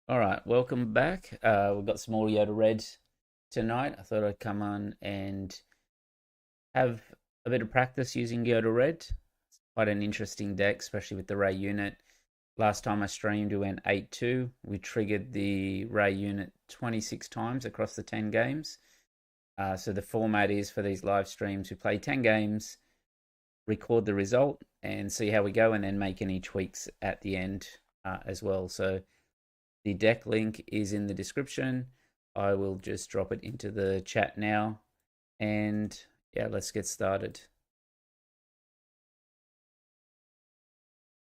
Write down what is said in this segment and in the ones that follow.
All right, welcome back. We've got some more Yoda Red tonight. I thought I'd come on and have a bit of practice using Yoda Red. It's quite an interesting deck, especially with the Rey unit. Last time I streamed, we went 8-2. We triggered the Rey unit 26 times across the 10 games. So the format is for these live streams, we play 10 games, record the result, and see how we go, and then make any tweaks at the end as well. So the deck link is in the description. I will just drop it into the chat now. And yeah, let's get started.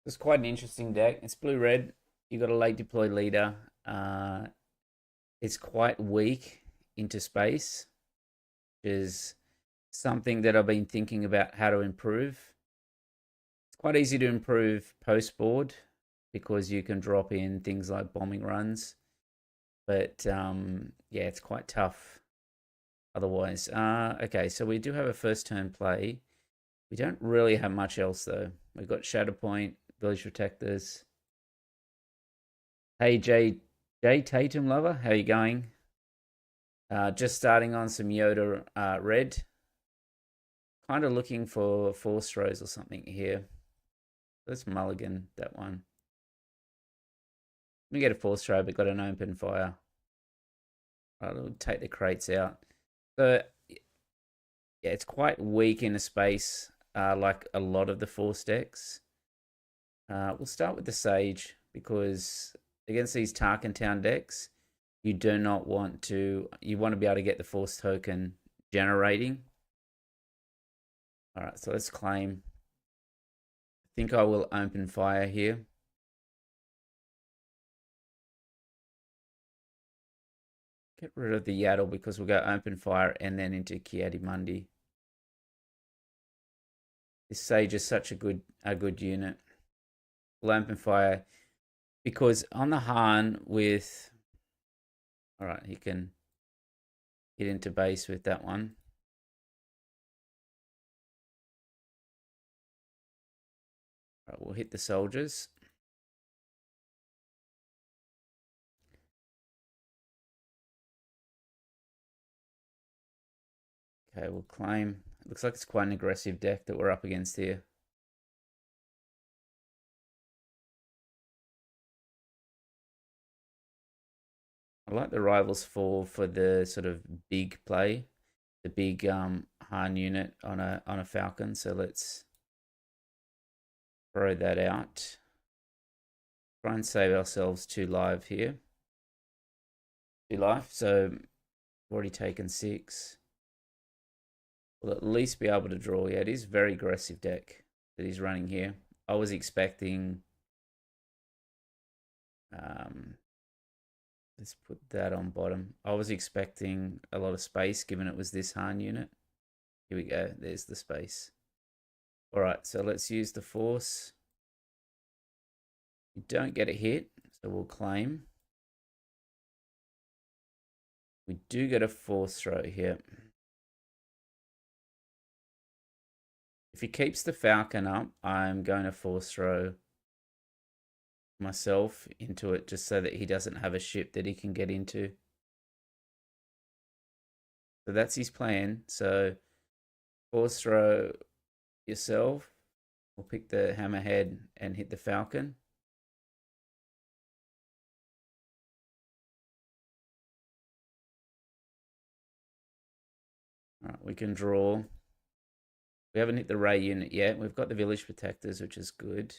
It's quite an interesting deck. It's blue red. You got a late deploy leader. It's quite weak into space, which is something that I've been thinking about how to improve. It's quite easy to improve post board because you can drop in things like bombing runs. But yeah, it's quite tough otherwise. Okay, so we do have a first turn play. We don't really have much else though. We've got Shatterpoint, Village Protectors. Hey J Tatum lover, how you going? Just starting on some Yoda Red. Kind of looking for Force Throws or something here. Let's mulligan that one. We get a Force Throw, but got an open fire. I'll take the crates out. So yeah, it's quite weak in a space, like a lot of the Force decks. We'll start with the Sage because against these Tarkin Town decks, you do not want to. You want to be able to get the Force token generating. All right, so let's claim. I think I will open fire here. Get rid of the Yaddle because we'll go open fire and then into Kiadi-Mundi. This Sage is such a good unit. We'll open fire because on the Han with, all right, he can hit into base with that one. All right, we'll hit the soldiers. Okay, we'll claim. It looks like it's quite an aggressive deck that we're up against here. I like the Rivals 4 for the sort of big play, the big Han unit on a Falcon. So let's throw that out. Try and save ourselves 2 life here. 2 life. So we've already taken 6. We'll at least be able to draw. Yeah, it is a very aggressive deck that he's running here. I was expecting. Let's put that on bottom. I was expecting a lot of space given it was this Han unit. Here we go. There's the space. All right, so let's use the Force. You don't get a hit, so we'll claim. We do get a Force throw here. If he keeps the Falcon up, I'm going to Force throw myself into it just so that he doesn't have a ship that he can get into. So that's his plan. So Force throw yourself. We'll pick the Hammerhead and hit the Falcon. All right, we can draw. We haven't hit the Rey unit yet. We've got the Village Protectors, which is good.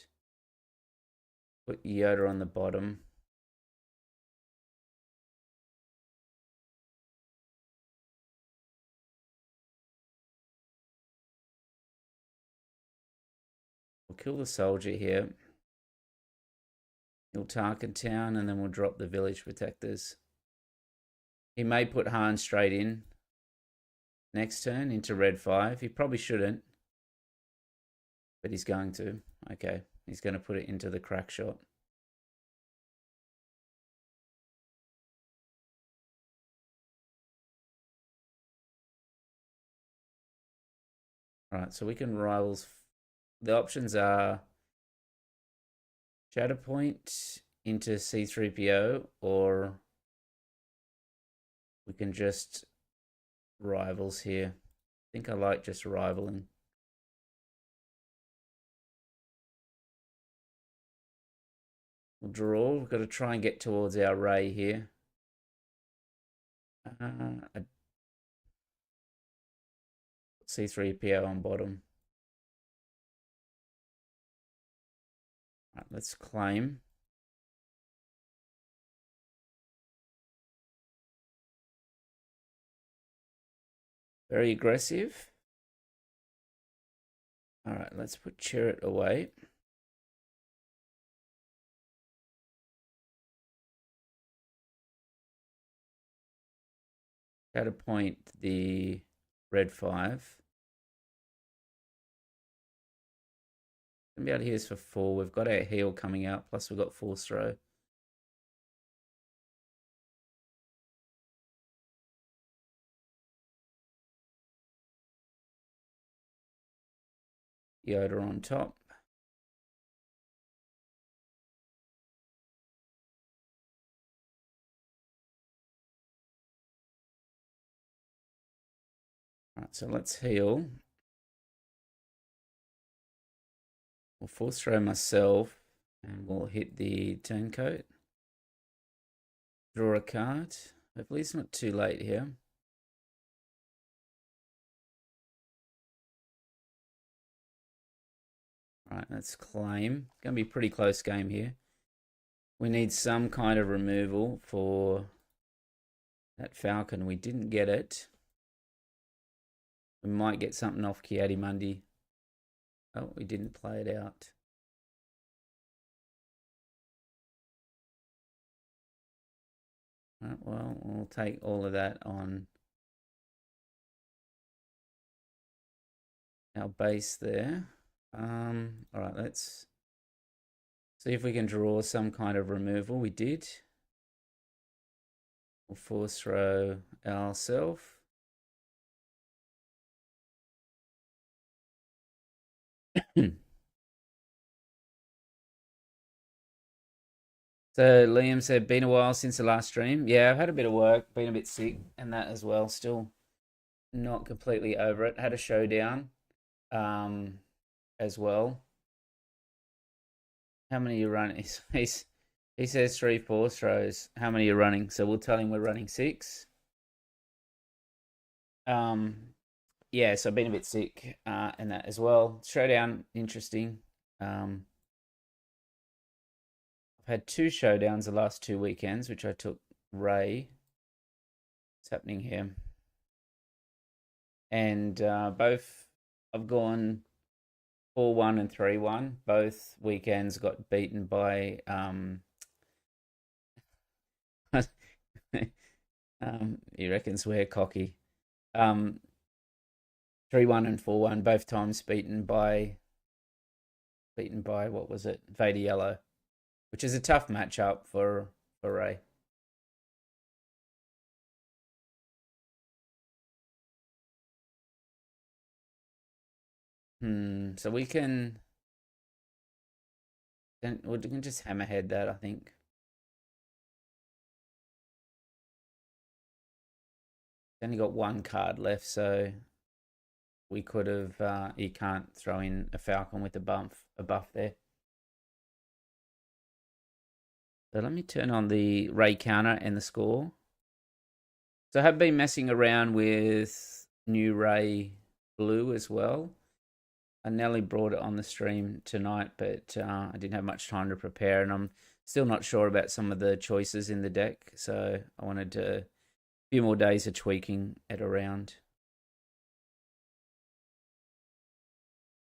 Put Yoda on the bottom. We'll kill the soldier here. He'll Tarkin Town, and then we'll drop the Village Protectors. He may put Han straight in next turn into red 5. He probably shouldn't, but he's going to. Okay, he's going to put it into the crack shot. All right, so we can rivals. The options are Shatterpoint into C3PO, or we can just rivals here. I think I like just rivaling. We'll draw. We've got to try and get towards our Rey here. C3PO on bottom. Right, let's claim. Very aggressive. All right, let's put Chirrut away. How to point the red 5. Gonna be able to hear this for 4. We've got our heal coming out, plus we've got Force Throw. Yoda on top. All right, so let's heal. We'll Force Throw myself, and we'll hit the turncoat. Draw a card. Hopefully it's not too late here. All right, let's claim. It's going to be a pretty close game here. We need some kind of removal for that Falcon. We didn't get it. We might get something off Ki-Adi-Mundi. Oh, we didn't play it out. Right, well, we'll take all of that on our base there. All right, let's see if we can draw some kind of removal. We did. We'll Force Throw ourselves. So Liam said, been a while since the last stream. Yeah, I've had a bit of work, been a bit sick, and that as well. Still not completely over it. Had a showdown as well. How many are you running? He says 3 Force Throws. How many are you running? So we'll tell him we're running 6. Yeah, so I've been a bit sick and that as well. Showdown, interesting. I've had 2 showdowns the last 2 weekends, which I took Rey. What's happening here? And both I've gone 4-1 and 3-1. Both weekends got beaten by he reckons we're cocky. 3-1 and 4-1, both times beaten by what was it? Vader Yellow, which is a tough matchup for Rey. So we can just hammerhead that, I think. Only got 1 card left, so we could have. You can't throw in a Falcon with a buff there. So let me turn on the Rey counter and the score. So I have been messing around with new Rey Blue as well. I nearly brought it on the stream tonight, but I didn't have much time to prepare, and I'm still not sure about some of the choices in the deck. So I wanted a few more days of tweaking it around.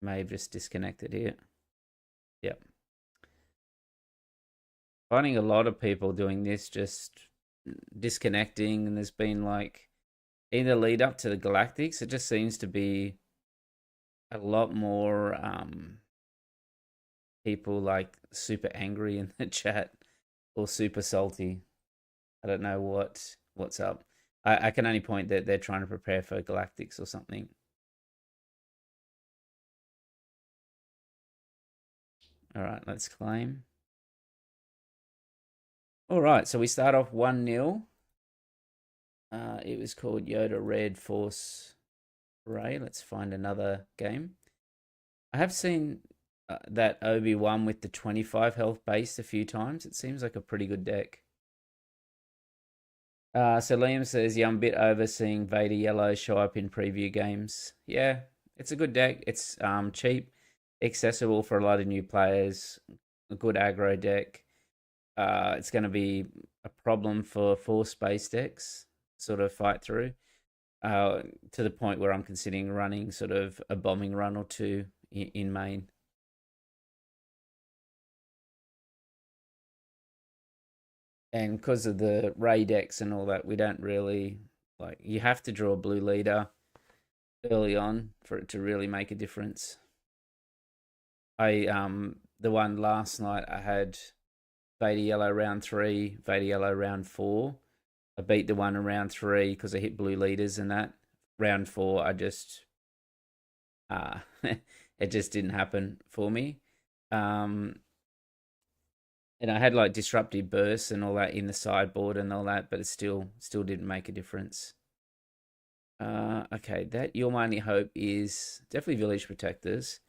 May have just disconnected here. Yep. Finding a lot of people doing this, just disconnecting, and there's been like in the lead up to the Galactics, it just seems to be a lot more people like super angry in the chat or super salty. I don't know what's up. I can only point that they're trying to prepare for Galactics or something. All right, let's claim. All right, so we start off 1-0. It was called Yoda Red Force Ray. Let's find another game. I have seen that Obi-Wan with the 25 health base a few times. It seems like a pretty good deck. So Liam says, yeah, I'm a bit over seeing Vader Yellow show up in preview games. Yeah, it's a good deck. It's cheap, accessible for a lot of new players, a good aggro deck. It's going to be a problem for 4 space decks, sort of fight through, to the point where I'm considering running sort of a bombing run or two in main. And because of the Ray decks and all that, we don't really like. You have to draw a blue leader early on for it to really make a difference. The one last night I had Vader Yellow round 3, Vader Yellow round 4. I beat the one in round 3 because I hit blue leaders and that. Round 4, I just it just didn't happen for me. Um, and I had like disruptive bursts and all that in the sideboard and all that, but it still didn't make a difference. Okay, that Your My Only Hope is definitely Village Protectors.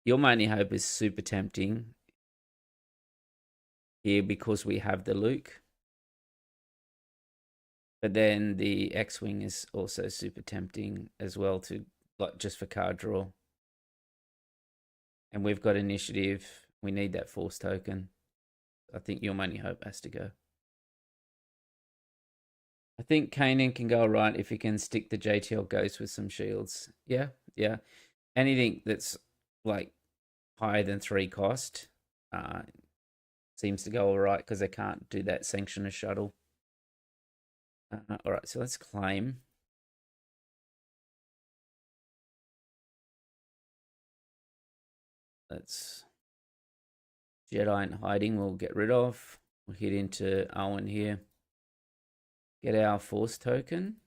Your My Only Hope is super tempting here because we have the Luke. But then the X-Wing is also super tempting as well to like just for card draw. And we've got initiative. We need that force token. I think Your My Only Hope has to go. I think Kanan can go all right if he can stick the JTL Ghost with some shields. Yeah, yeah. Anything that's like higher than 3 cost seems to go all right because they can't do that Sanctioner shuttle. All right, so let's claim. Let's Jedi in hiding. We'll get rid of. We'll hit into Owen here. Get our force token.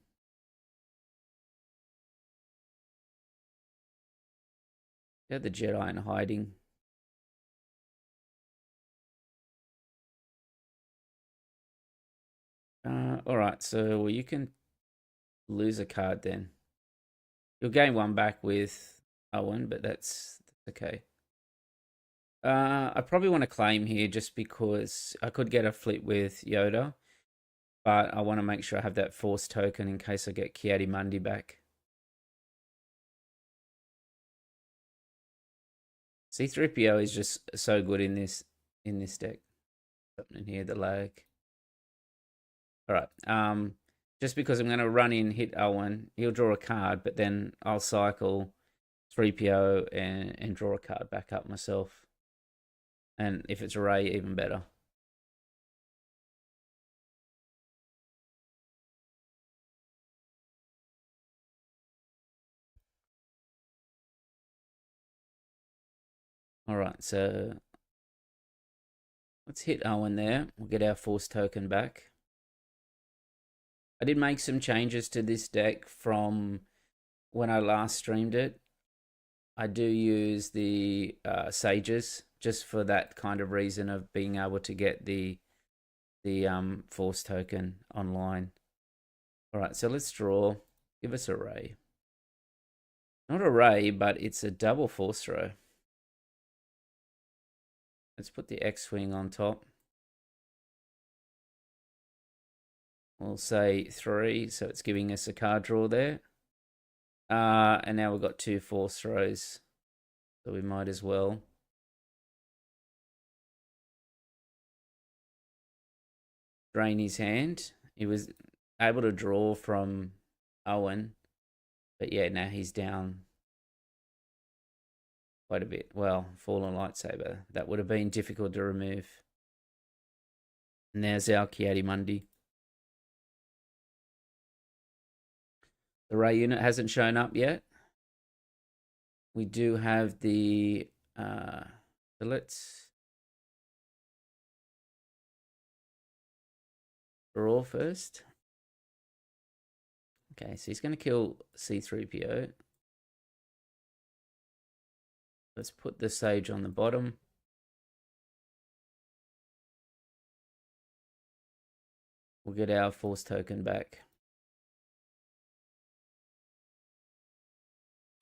Get the Jedi in hiding. All right, so well, you can lose a card then. You'll gain 1 back with Owen, but that's okay. I probably want to claim here just because I could get a flip with Yoda, but I want to make sure I have that force token in case I get Ki-Adi-Mundi back. C-3PO is just so good in this deck. Something here, the lag. All right. Just because I'm going to run in, hit Owen, he'll draw a card, but then I'll cycle 3PO and draw a card back up myself. And if it's a Rey, even better. All right, so let's hit Owen there. We'll get our force token back. I did make some changes to this deck from when I last streamed it. I do use the Sages just for that kind of reason of being able to get the force token online. All right, so let's draw. Give us a Rey. Not a Rey, but it's a double force throw. Let's put the X-Wing on top. We'll say 3, so it's giving us a card draw there. And now we've got 2 force throws, so we might as well. Drain his hand. He was able to draw from Owen, but yeah, now he's down quite a bit. Well, Fallen Lightsaber. That would have been difficult to remove. And there's our Ki-Adi-Mundi. The Rey unit hasn't shown up yet. We do have the so let's draw first. Okay, so he's going to kill C-3PO. Let's put the Sage on the bottom. We'll get our force token back.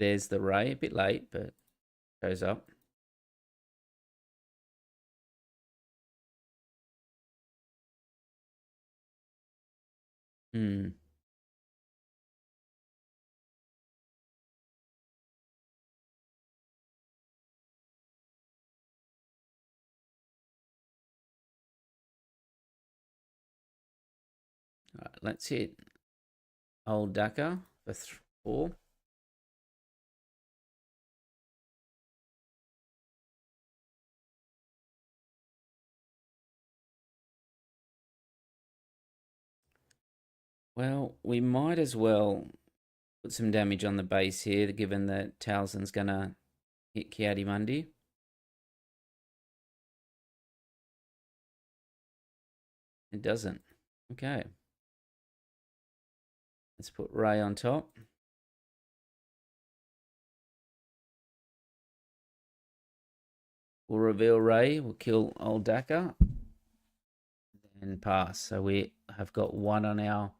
There's the Rey, a bit late, but shows up. All right, let's hit old Daka for 4. Well, we might as well put some damage on the base here, given that Talzin's gonna hit Kiadi-Mundi. It doesn't. Okay. Let's put Rey on top. We'll reveal Rey. We'll kill old Daka. And pass. So we have got 1 on our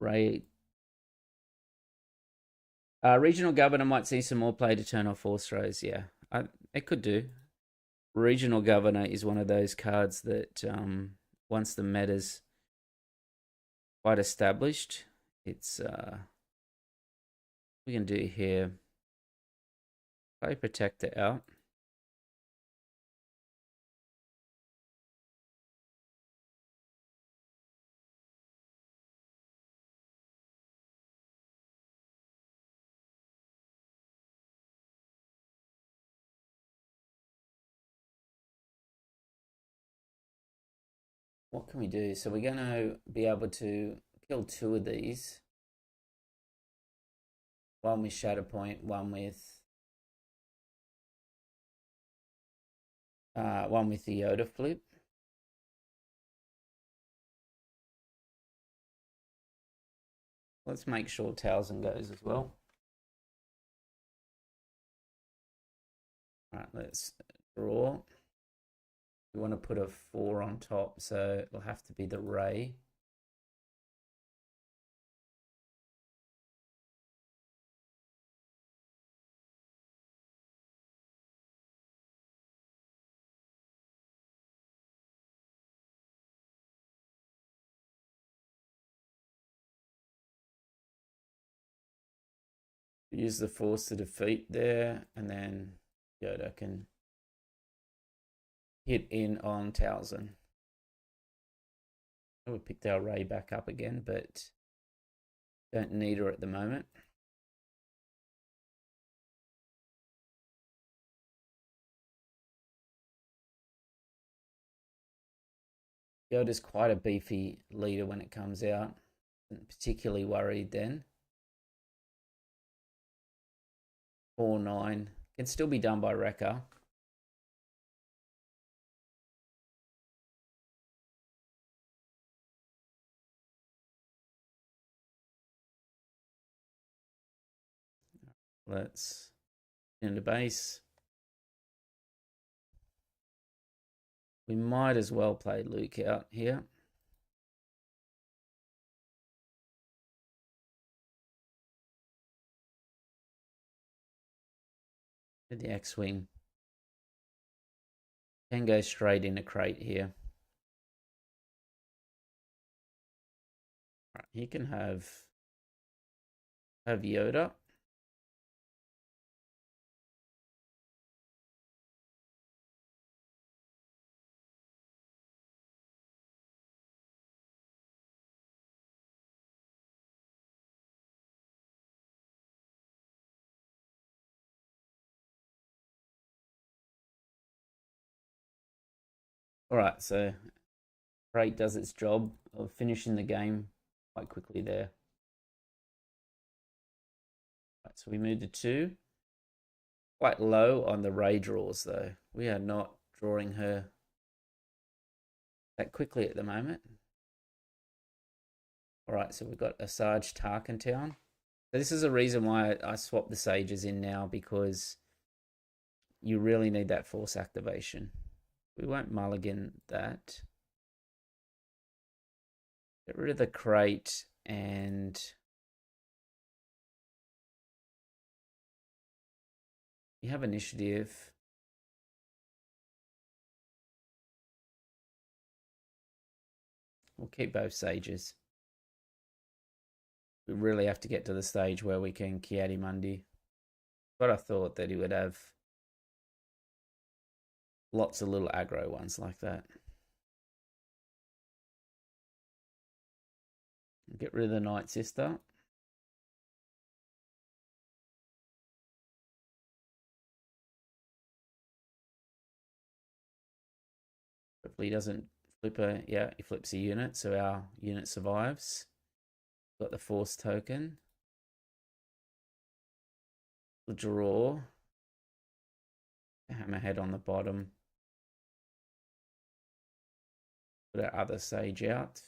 Rey. Regional Governor might see some more play to turn off force throws. Yeah, it could do. Regional Governor is one of those cards that once the meta's quite established, it's we can do here. Play Protector out. What can we do? So we're going to be able to kill 2 of these. One with Shatterpoint, one with the Yoda flip. Let's make sure Talzin goes as well. All right, let's draw. We want to put a 4 on top, so it'll have to be the Rey. Use the force to defeat there, and then Yoda can hit in on Talzin. We picked our Rey back up again, but don't need her at the moment. Yoda's quite a beefy leader when it comes out. I'm particularly worried then. 4-9 can still be done by Wrecker. Let's into base. We might as well play Luke out here. The X-Wing can go straight in a crate here. Right, he can have Yoda. All right, so crate does its job of finishing the game quite quickly there. Right, so we moved to 2. Quite low on the Rey draws though. We are not drawing her that quickly at the moment. All right, so we've got Asajj Tarkin Town. So this is a reason why I swapped the Sages in now, because you really need that force activation. We won't mulligan that. Get rid of the crate and you have initiative. We'll keep both sages. We really have to get to the stage where we can Kiadimundi. But I thought that he would have lots of little aggro ones like that. Get rid of the Night Sister. Hopefully he doesn't flip a... Yeah, he flips a unit, so our unit survives. Got the Force token. The draw. Hammerhead on the bottom. Put our other sage out.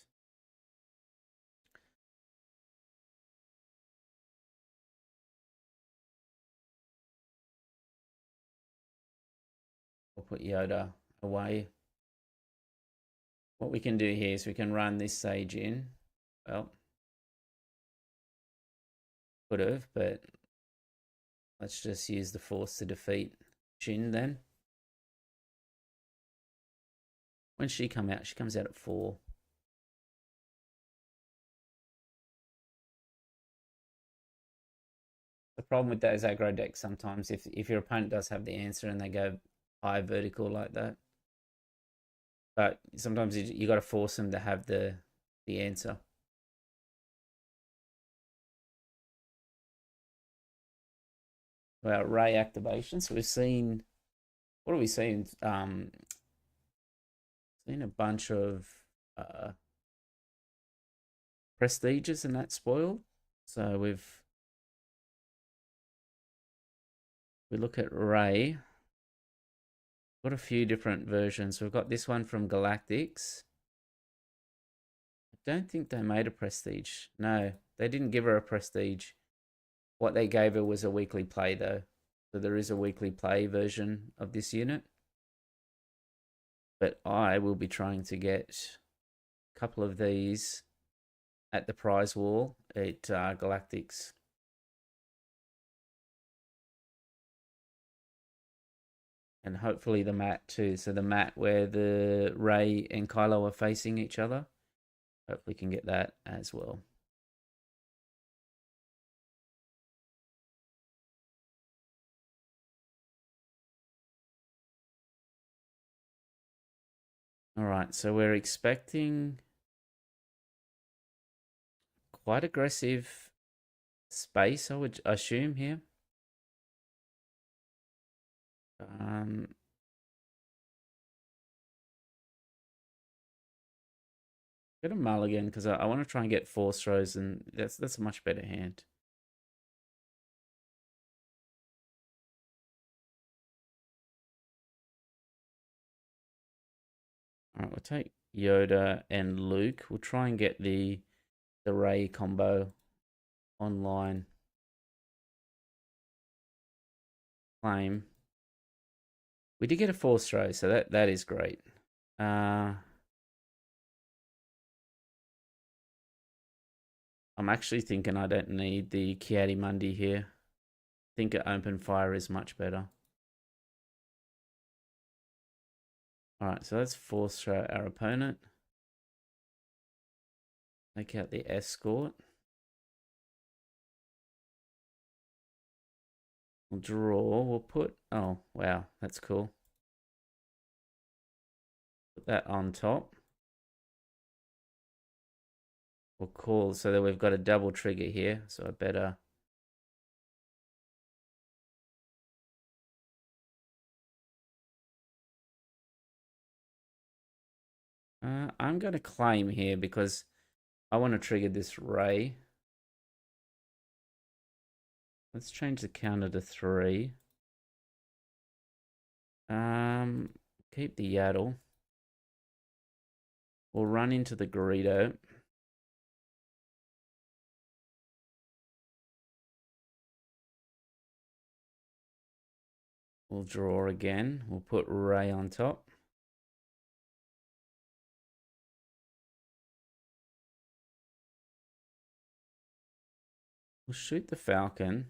We'll put Yoda away. What we can do here is we can run this sage in. Well, could have, but let's just use the Force to defeat Shin then. When she come out? She comes out at 4. The problem with those aggro decks sometimes, if your opponent does have the answer and they go high vertical like that, but sometimes you got to force them to have the answer. Well, Rey activation. So we've seen, what have we seen? Seen a bunch of prestiges and that spoiled. So we look at Rey. Got a few different versions. We've got this one from Galactics. I don't think they made a prestige. No, they didn't give her a prestige. What they gave her was a weekly play though. So there is a weekly play version of this unit. But I will be trying to get a couple of these at the prize wall at Galactics. And hopefully the mat too. So the mat where the Rey and Kylo are facing each other. Hopefully can get that as well. All right, so we're expecting quite aggressive space, I would assume here. Get a mulligan because I want to try and get Force throws, and that's a much better hand. All right, we'll take Yoda and Luke. We'll try and get the Rey combo online. Claim. We did get a Force throw, so that is great. I'm actually thinking I don't need the Kiadimundi here. I think an open fire is much better. Alright, so let's Force throw our opponent. Take out the escort. We'll draw. We'll put... Oh, wow. That's cool. Put that on top. We'll call so that we've got a double trigger here. So I better... I'm going to claim here because I want to trigger this Rey. Let's change the counter to 3. Keep the Yaddle. We'll run into the Greedo. We'll draw again. We'll put Rey on top. We'll shoot the Falcon.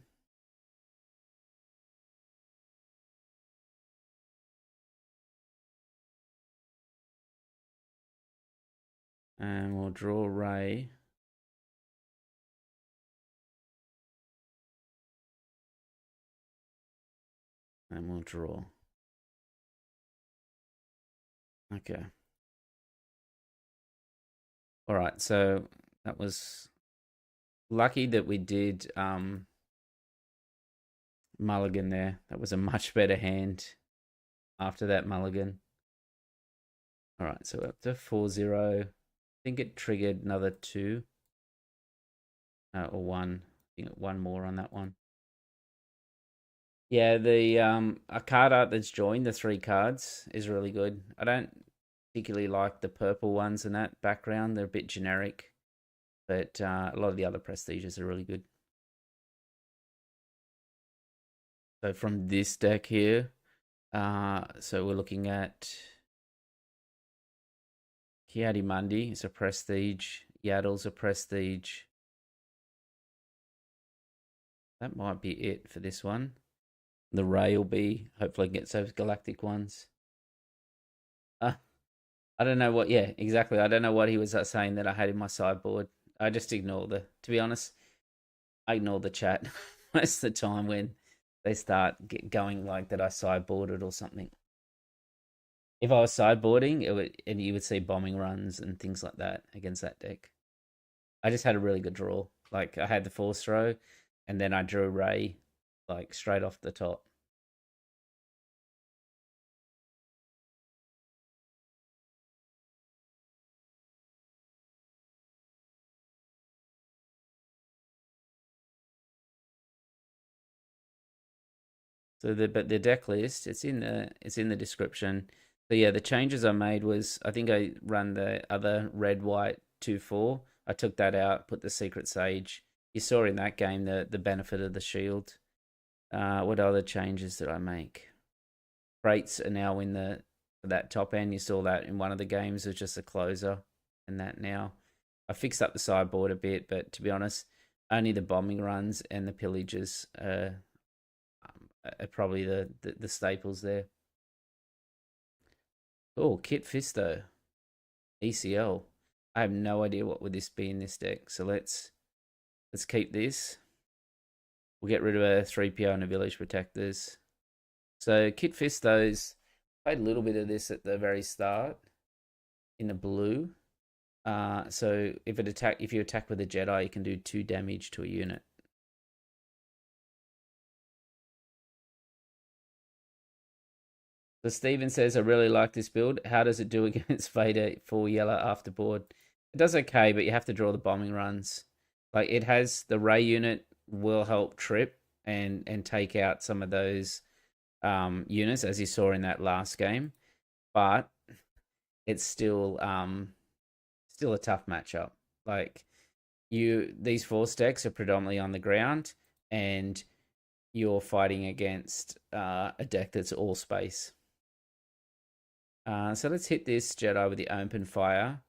And we'll draw Rey. And we'll draw. Okay. All right, so that was lucky that we did mulligan there. That was a much better hand after that mulligan. All right, so up to 4-0. I think it triggered another 2 or 1. I think 1 more on that one. Yeah, the a card art that's joined the 3 cards is really good. I don't particularly like the purple ones in that background. They're a bit generic, but a lot of the other prestiges are really good. So from this deck here, so we're looking at Kiadimundi is a prestige. Yaddle's a prestige. That might be it for this one. The Rey will be, hopefully get those galactic ones. I don't know what, yeah, exactly. I don't know what he was saying that I had in my sideboard. I just ignore to be honest, I ignore the chat most of the time when they start going like that I sideboarded or something. If I was sideboarding, and you would see bombing runs and things like that against that deck. I just had a really good draw. Like I had the force throw, and then I drew Rey, like straight off the top. So the deck list, it's in the description. So yeah, the changes I made was I think I run the other red white 2-4. I took that out, put the secret sage. You saw in that game the benefit of the shield. What other changes did I make? Crates are now in the that top end. You saw that in one of the games. It's just a closer, and that now. I fixed up the sideboard a bit, but to be honest, only the bombing runs and the pillages are probably the staples there. Oh, Kit Fisto, ECL. I have no idea what would this be in this deck. So let's keep this. We'll get rid of a 3PO and a Village Protectors. So Kit Fisto's played a little bit of this at the very start in the blue. So if you attack with a Jedi, you can do 2 damage to a unit. So Steven says, I really like this build. How does it do against Vader 4 yellow after board? It does okay, but you have to draw the bombing runs. Like it has the Rey unit will help trip and take out some of those units as you saw in that last game, but it's still a tough matchup. Like these 4 stacks are predominantly on the ground, and you're fighting against a deck that's all space. So let's hit this Jedi with the open fire,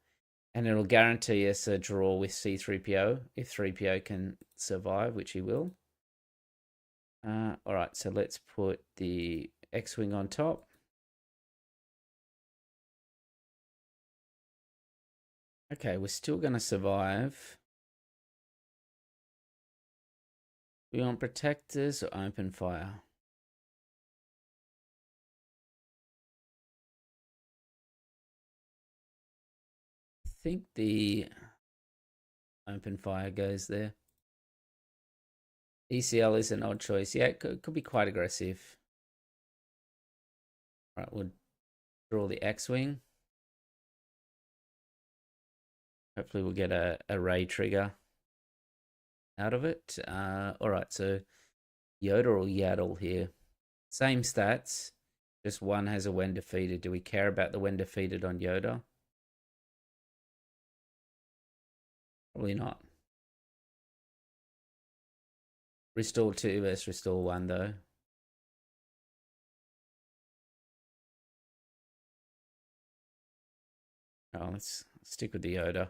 and it'll guarantee us a draw with C3PO if 3PO can survive, which he will. All right, so let's put the X-Wing on top. Okay, we're still going to survive. We want protectors or open fire? I think the open fire goes there. ECL is an odd choice. Yeah, it could be quite aggressive. All right, we'll draw the X-Wing. Hopefully we'll get a Rey trigger out of it. All right, so Yoda or Yaddle here. Same stats, just one has a when defeated. Do we care about the when defeated on Yoda? Probably not. Restore 2 versus restore 1 though. Oh, let's stick with the Yoda.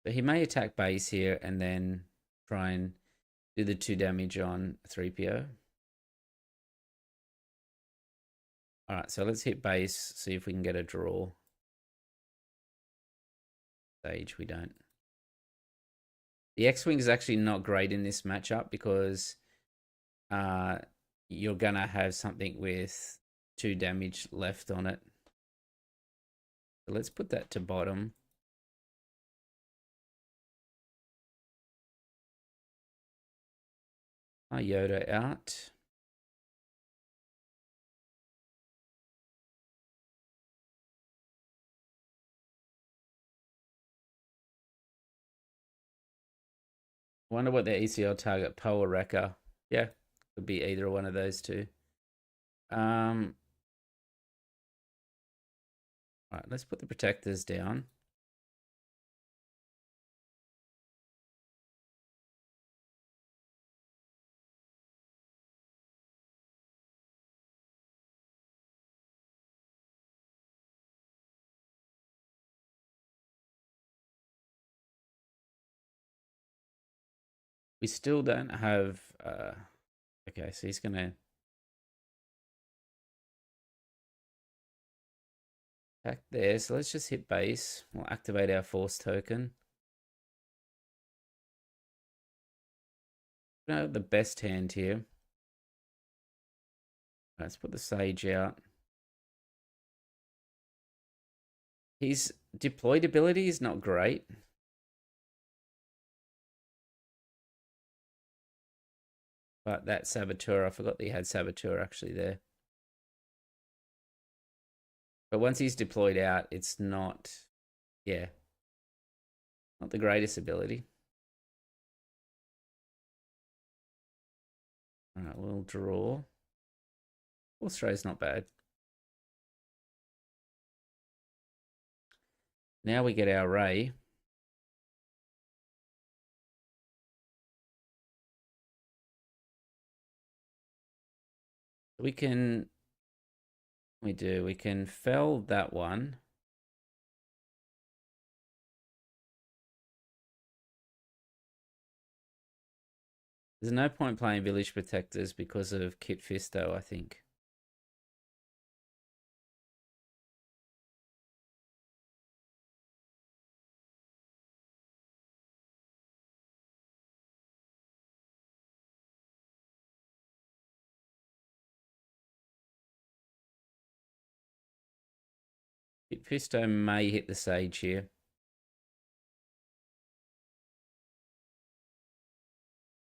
So he may attack base here and then try and do the 2 damage on 3PO. Alright, so let's hit base, see if we can get a draw. Stage, we don't. The X-Wing is actually not great in this matchup because you're going to have something with 2 damage left on it. So let's put that to bottom. Yoda out. Wonder what their ECL target, Poe or Wrecker. Yeah, could be either one of those two. All right, let's put the protectors down. We still don't have... okay, so he's going to attack there. So let's just hit base. We'll activate our force token. We don't have the best hand here. Let's put the Sage out. His deployed ability is not great. But that Saboteur, I forgot that he had Saboteur actually there. But once he's deployed out, it's not, yeah, not the greatest ability. All right, we'll draw. Force throw's not bad. Now we get our Rey. We can fell that one. There's no point playing Village Protectors because of Kit Fisto, I think. Kit Fisto may hit the Sage here.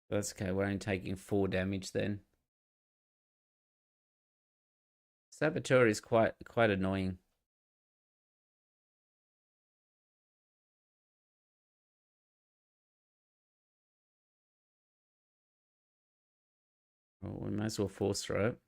That's okay, we're only taking 4 damage then. Saboteur is quite annoying. Well, we might as well force throw it.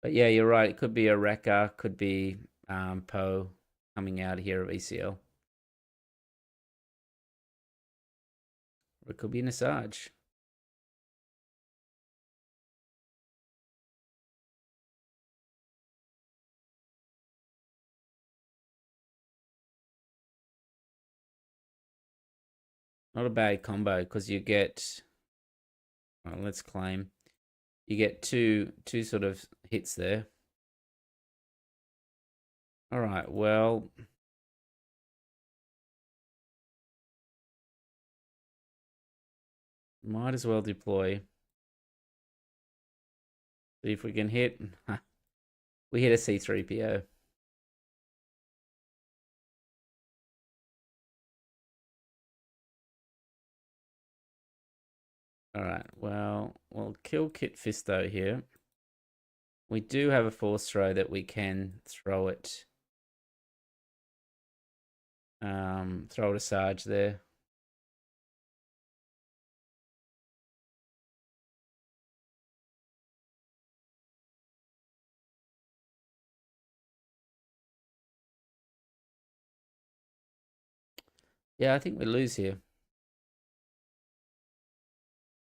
But yeah, you're right. It could be a Wrecker, could be Poe coming out here of ECL. Or it could be an Asajj. Not a bad combo because you get... Well, let's claim. You get two sort of hits there. All right, well... Might as well deploy. See if we can hit. We hit a C3PO. All right, well, we'll kill Kit Fisto here. We do have a force throw that we can throw it. Throw it Asajj there. Yeah, I think we lose here.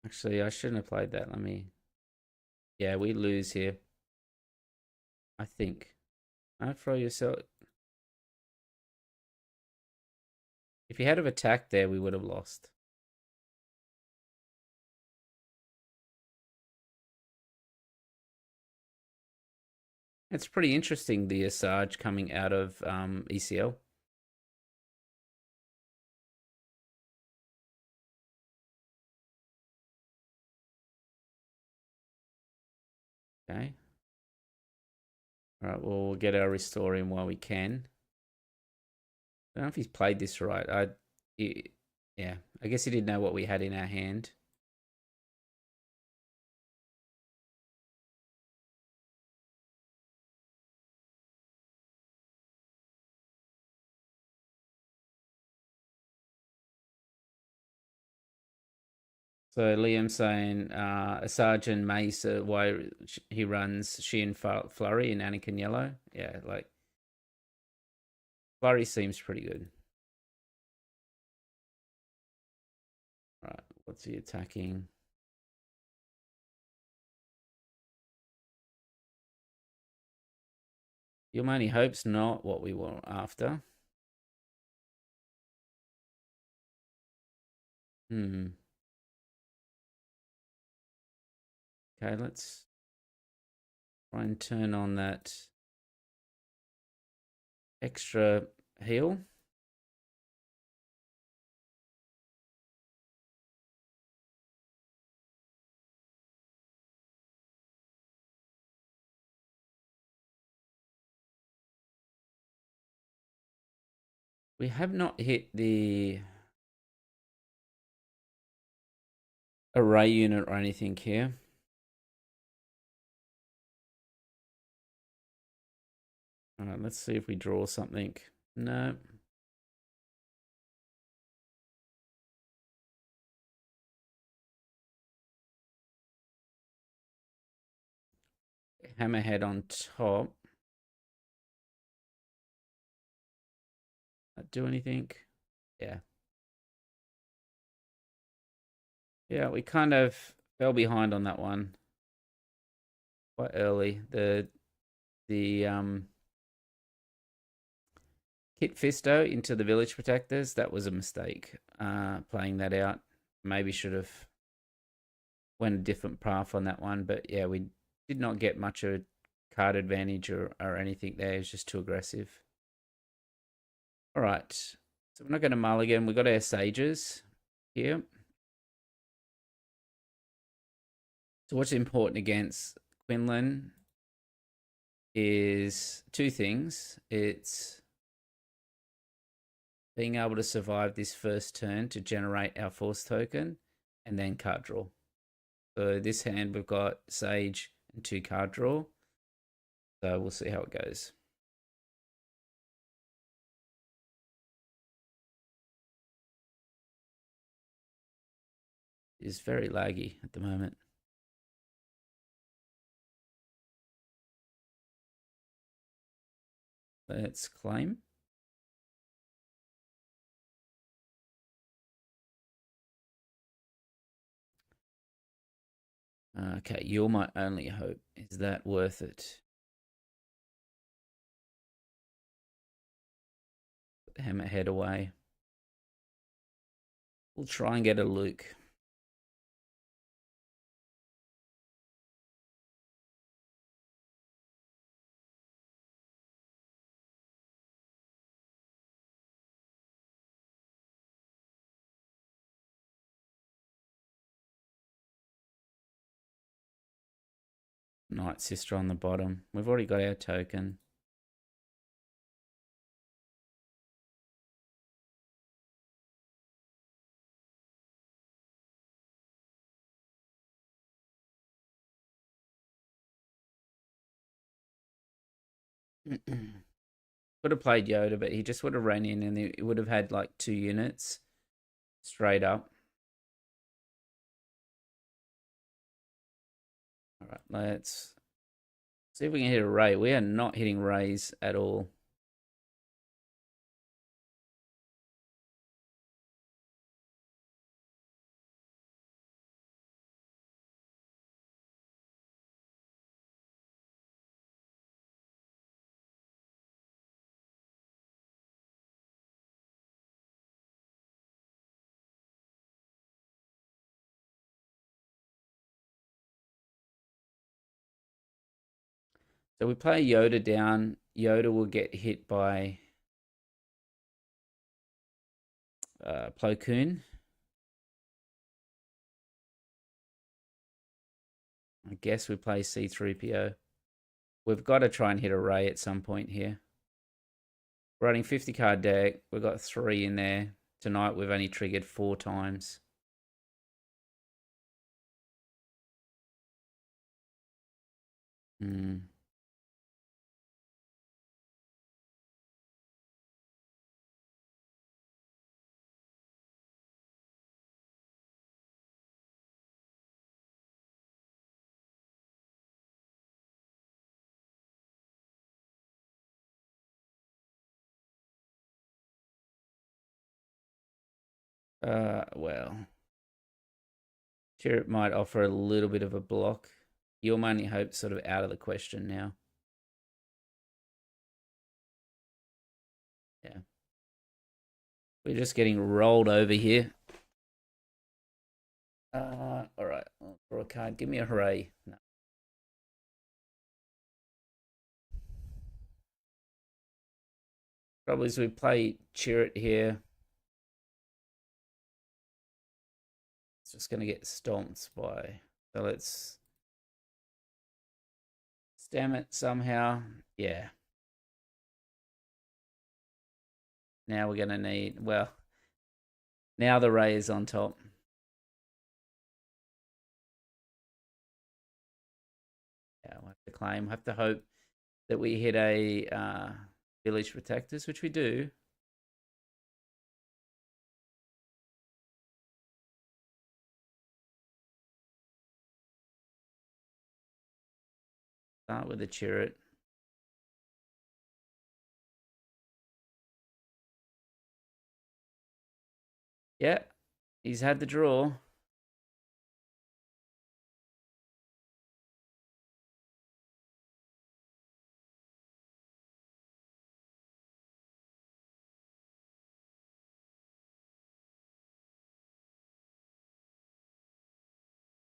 Actually, I shouldn't have played that. Let me. Yeah, we lose here. I think. I throw yourself. If you had have attacked there, we would have lost. It's pretty interesting, the Asajj coming out of ECL. Okay. All right, well, we'll get our restore in while we can. I don't know if he's played this right. Yeah, I guess he didn't know what we had in our hand. So Liam's saying a sergeant Mace, why he runs she and Flurry and Anakin Yellow. Yeah, like Flurry seems pretty good. Right, what's he attacking? Your only hope's not what we were after. Hmm. Okay, let's try and turn on that extra heal. We have not hit the array unit or anything here. All right, let's see if we draw something. No. Hammerhead on top. That do anything? Yeah. Yeah, we kind of fell behind on that one quite early. The Kit Fisto into the village protectors, that was a mistake. Playing that out. Maybe should have went a different path on that one, but yeah, we did not get much of a card advantage or anything there. It was just too aggressive. All right. So we're not going to mulligan. We've got our sages here. So what's important against Quinlan is two things. It's being able to survive this first turn to generate our force token and then card draw. So this hand we've got Sage and 2 card draw. So we'll see how it goes. It's very laggy at the moment. Let's claim. Okay, you're my only hope. Is that worth it? Hammerhead away. We'll try and get a Luke. Night Sister on the bottom. We've already got our token. Could have played Yoda, but he just would have ran in and he would have had like 2 units straight up. All right, let's see if we can hit a Ray. We are not hitting Rays at all. So we play Yoda down. Yoda will get hit by Plo Koon. I guess we play C3PO. We've got to try and hit a Rey at some point here. We're running 50 card deck. We've got 3 in there. Tonight we've only triggered 4 times. Hmm. Well, Chirrut might offer a little bit of a block. Your money hope's sort of out of the question now. Yeah. We're just getting rolled over here. All right. I'll draw a card. Give me a hooray. No. Probably as we play Chirrut here, it's just going to get stomped by. So let's stem it somehow. Yeah. Now we're going to need, well, now the Rey is on top. Yeah, we'll have to claim. We'll have to hope that we hit a Village Protectors, which we do. Start with the Chirrut. Yeah, he's had the draw.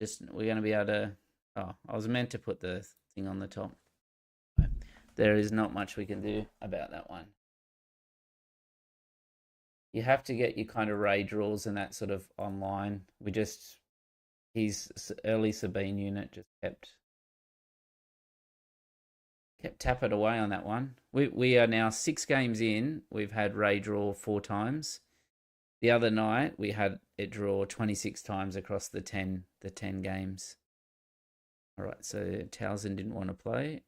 Just we're going to be able to. Oh, I was meant to put the thing on the top. There is not much we can do about that one. You have to get your kind of Rey draws and that sort of online. We just his early Sabine unit just kept tapping away on that one. We are now 6 games in. We've had Rey draw 4 times. The other night we had it draw 26 times across the 10 games. All right, so Townsend didn't want to play.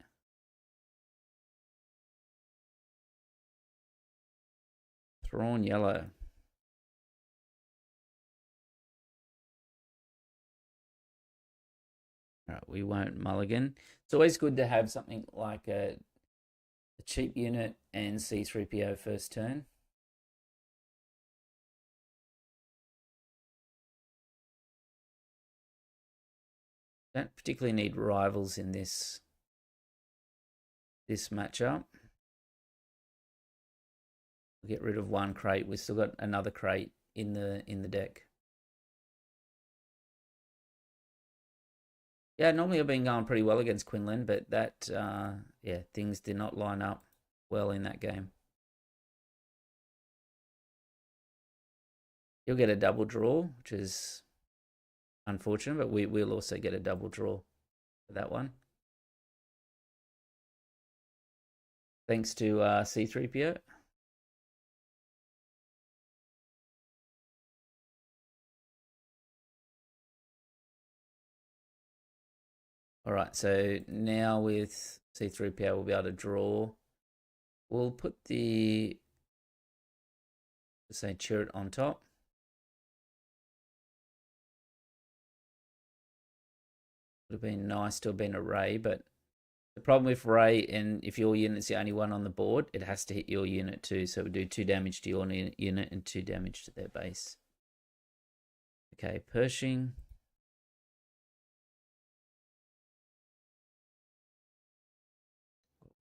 Thrawn yellow. All right, we won't mulligan. It's always good to have something like a cheap unit and C3PO first turn. Don't particularly need rivals in this matchup. We'll get rid of 1 crate. We've still got another crate in the deck. Yeah, normally I've been going pretty well against Quinlan, but that yeah, things did not line up well in that game. You'll get a double draw, which is unfortunate, but we'll also get a double draw for that one. Thanks to C3PO. All right, so now with C3PO, we'll be able to draw. We'll put the, say, Chirrut on top. Would have been nice to have been a Rey, but the problem with Rey, and if your unit's the only one on the board, it has to hit your unit too. So we do 2 damage to your unit and 2 damage to their base. Okay, Pershing.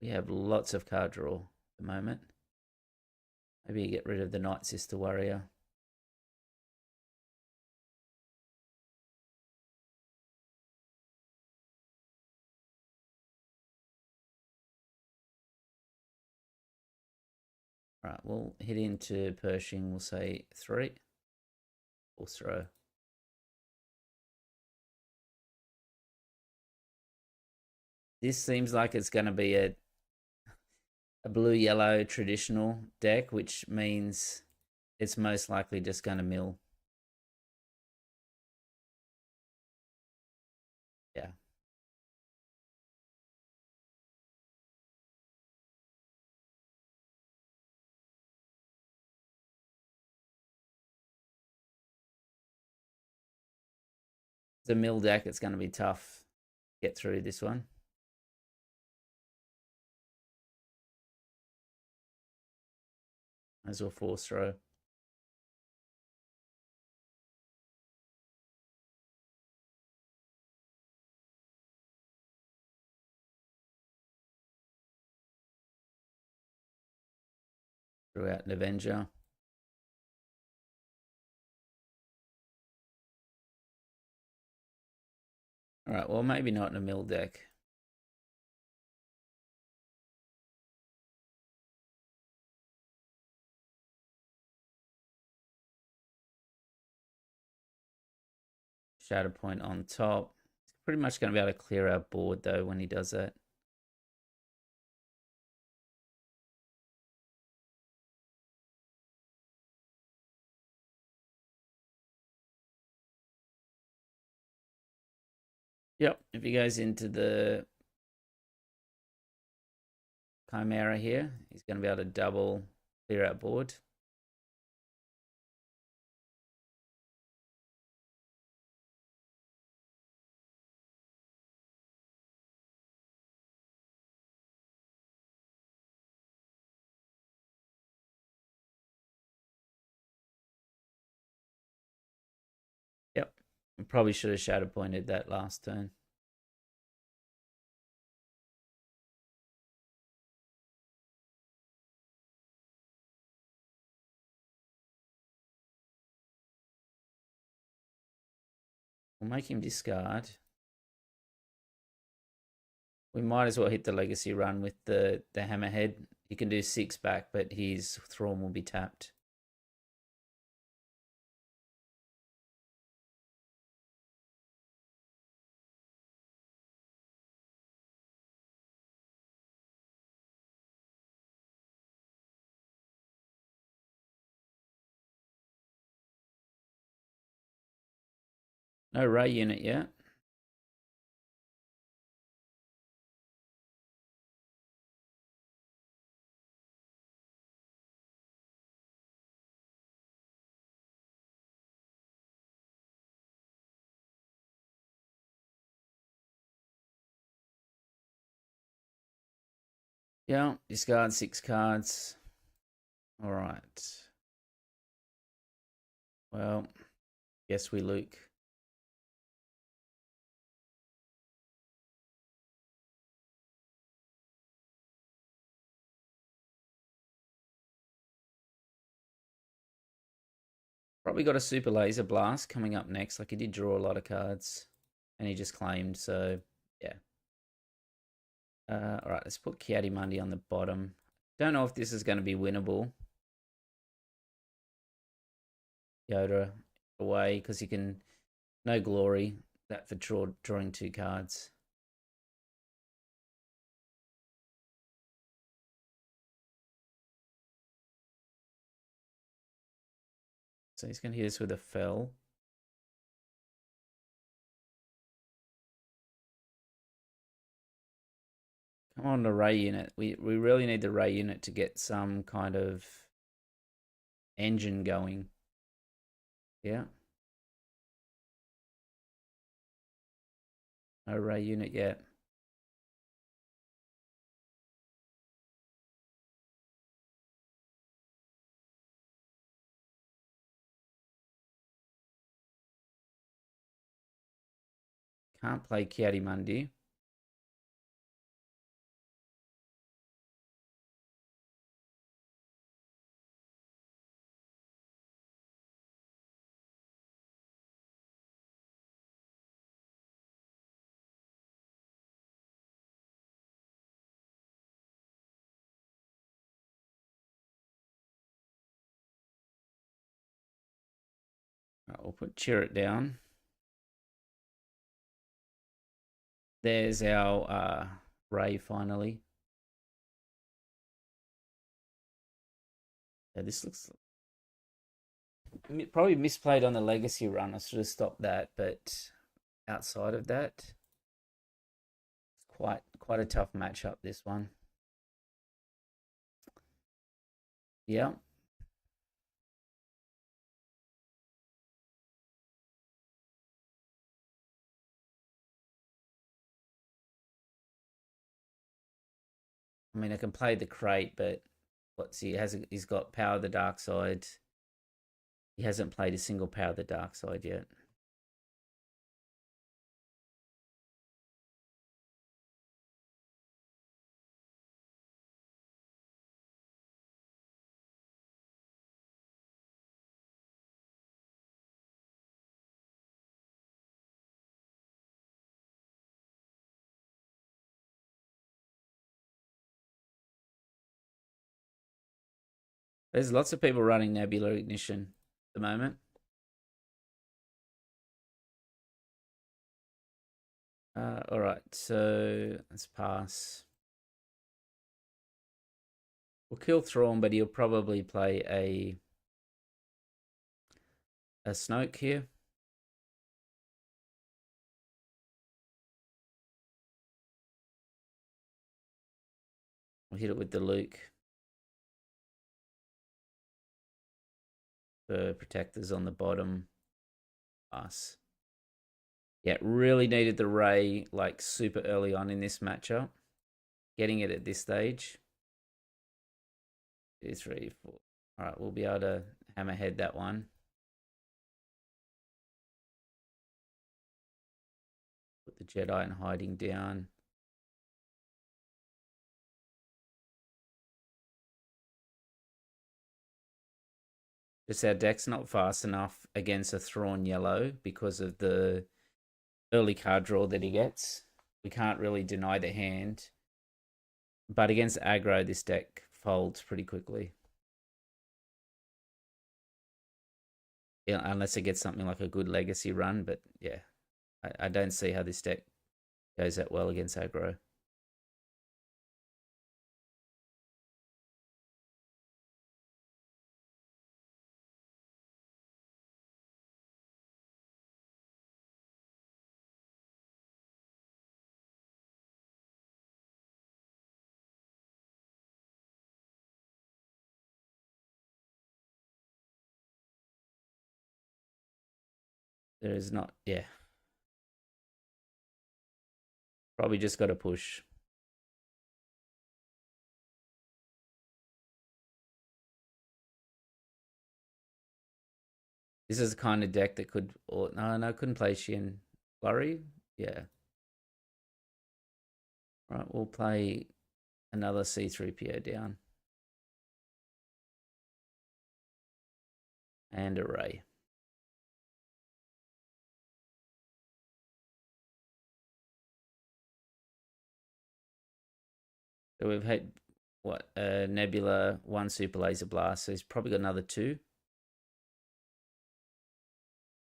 We have lots of card draw at the moment. Maybe you get rid of the Night Sister Warrior. Right, we'll hit into Pershing. We'll say 3. We'll throw. This seems like it's going to be a blue-yellow traditional deck, which means it's most likely just going to mill. Yeah. The mill deck, it's going to be tough to get through this one. As well force throw. Throughout an Avenger. Alright, well maybe not in a mill deck. Shadow point on top. He's pretty much going to be able to clear our board though when he does that. Yep, if he goes into the Chimera here, he's going to be able to double clear out board. Yep, I probably should have shadow pointed that last turn. We'll make him discard. We might as well hit the legacy run with the hammerhead. He can do 6 back, but his Thrawn will be tapped. No Rey unit yet. Yeah, discard 6 cards. All right. Well, guess we Luke. Probably got a super laser blast coming up next. Like he did draw a lot of cards, and he just claimed. So yeah. All right, let's put Kiadi on the bottom. Don't know if this is going to be winnable. Yoda away because he can no glory that for drawing 2 cards. So he's going to hit us with a fell. Come on, the Rey unit. We really need the Rey unit to get some kind of engine going. Yeah. No Rey unit yet. Can't play Kiadi. we'll put Chirrut down. There's our Rey finally. Yeah, this looks probably misplayed on the legacy run. I should have stopped that, but outside of that, it's quite a tough matchup, this one. Yeah. I mean, I can play the crate, but he's got Power of the Dark Side. He hasn't played a single Power of the Dark Side yet. There's lots of people running Nebula Ignition at the moment. All right, so let's pass. We'll kill Thrawn, but he'll probably play a Snoke here. We'll hit it with the Luke for protectors on the bottom. Pass. Yeah, really needed the Rey like super early on in this matchup. Getting it at this stage. 2, 3, 4. All right, we'll be able to hammerhead that one. Put the Jedi in hiding down. Just our deck's not fast enough against a Thrawn yellow because of the early card draw that he gets. We can't really deny the hand. But against aggro, this deck folds pretty quickly. Yeah, unless it gets something like a good legacy run. But yeah, I don't see how this deck goes that well against aggro. There is not, yeah. Probably just got to push. This is the kind of deck that could, or no, couldn't play Shin Flurry. Yeah. All right, we'll play another C3PO down. And a Rey. So we've had, what, Nebula, 1 Super Laser Blast. So he's probably got another 2.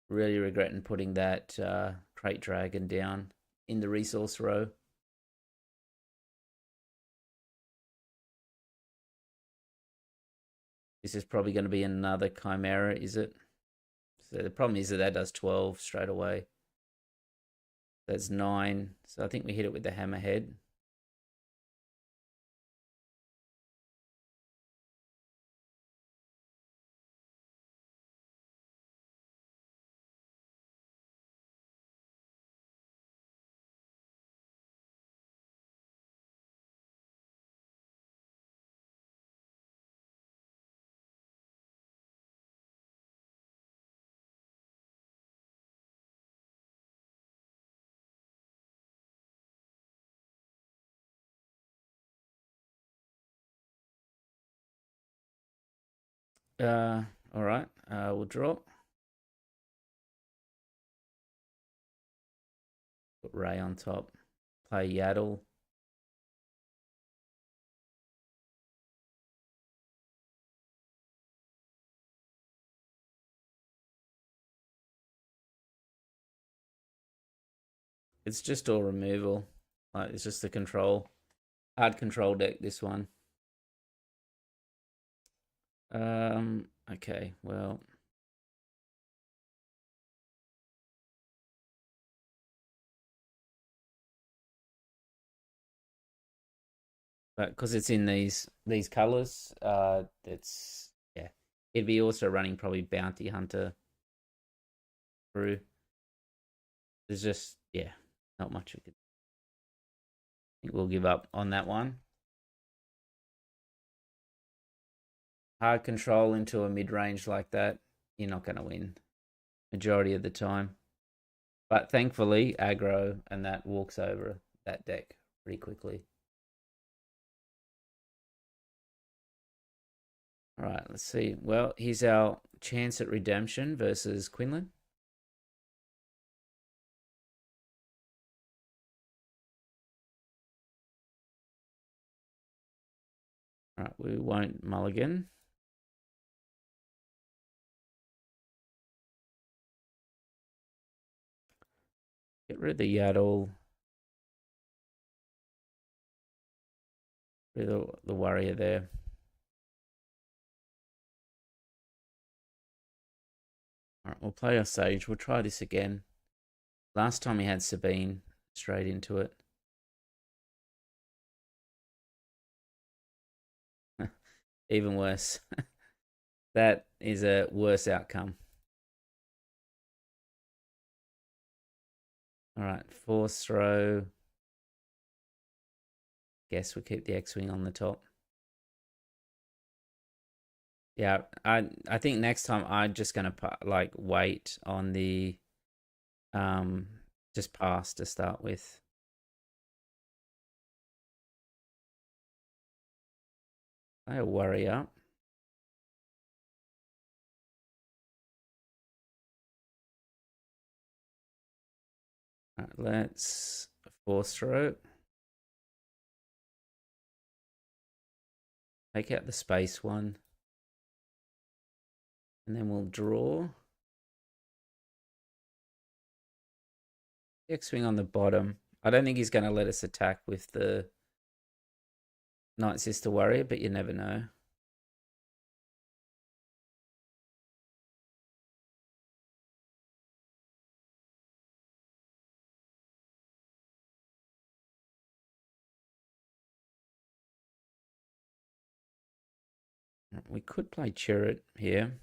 Really regretting putting that Crate Dragon down in the resource row. This is probably going to be another Chimera, is it? So the problem is that does 12 straight away. That's 9. So I think we hit it with the Hammerhead. All right. We'll draw. Put Rey on top. Play Yaddle. it's just all removal. Like it's just a control, hard control deck. This one. Okay. Well. But because it's in these colors, it's yeah. It'd be also running probably Bounty Hunter through. There's just yeah, not much we could. I think we'll give up on that one. Hard control into a mid range like that, you're not going to win majority of the time. But thankfully, aggro and that walks over that deck pretty quickly. All right, let's see. Well, here's our chance at redemption versus Quinlan. All right, we won't mulligan. Get rid of the Yaddle. Rid of the warrior there. All right, we'll play our Sage. We'll try this again. Last time he had Sabine straight into it. Even worse. That is a worse outcome. All right, force throw. Guess we keep the X-Wing on the top. Yeah, I think next time I'm just gonna like wait on the just pass to start with. I'll worry up. All right, let's force throw. Take out the space one. And then we'll draw. X-Wing on the bottom. I don't think he's going to let us attack with the Night Sister Warrior, but you never know. We could play Chirrut here.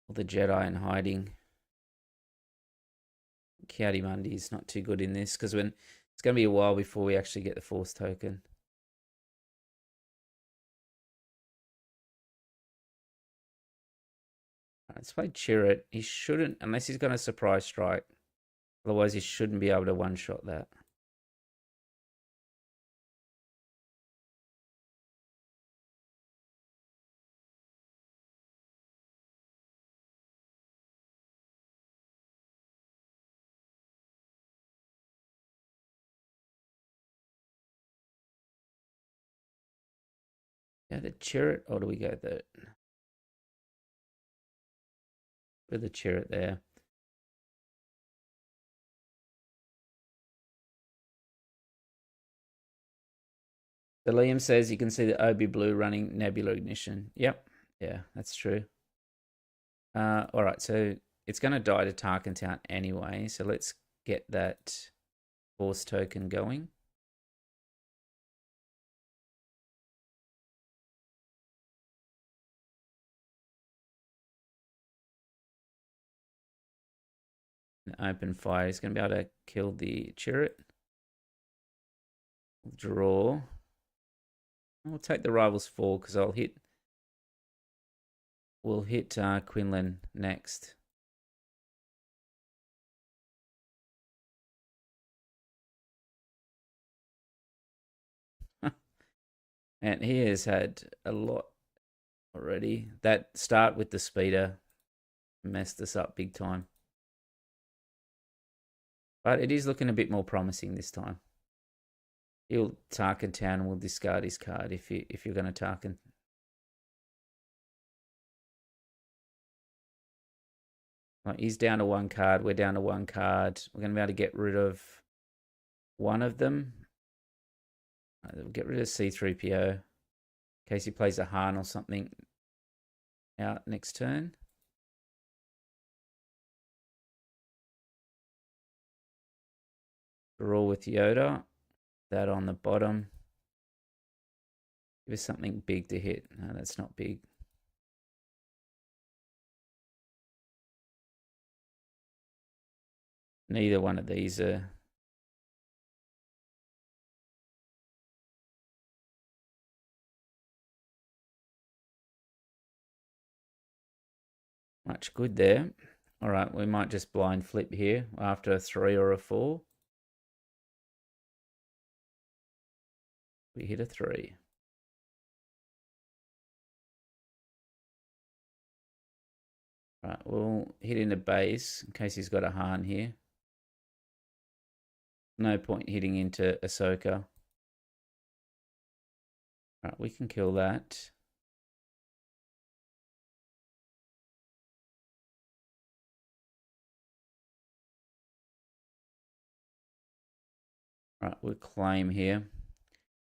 Or the Jedi in hiding. Kiadi is not too good in this because when it's going to be a while before we actually get the Force token. Let's play Chirrut. He shouldn't, unless he's going to surprise strike. Otherwise, he shouldn't be able to one-shot that. Yeah, the Chirrut, or do we go with the Chirrut there? So Liam says you can see the OB Blue running Nebula Ignition. Yep, yeah, that's true. All right, so it's going to die to Tarkin Town anyway, so let's get that Force token going. Open fire. He's going to be able to kill the Chirrut. Draw. I'll take the Rivals 4 because we'll hit Quinlan next. And he has had a lot already. That start with the speeder messed us up big time. But it is looking a bit more promising this time. He'll Tarkin Town and will discard his card if you're going to Tarkin. Right, he's down to one card. We're down to one card. We're going to be able to get rid of one of them. Right, we'll get rid of C3PO in case he plays a Han or something out next turn. Draw with Yoda. That on the bottom. Give us something big to hit. No, that's not big. Neither one of these are much good there. All right, we might just blind flip here after a 3 or a 4. We hit a 3. Right, we'll hit in a base in case he's got a Han here. No point hitting into Ahsoka. Right, we can kill that. Right, we'll claim here.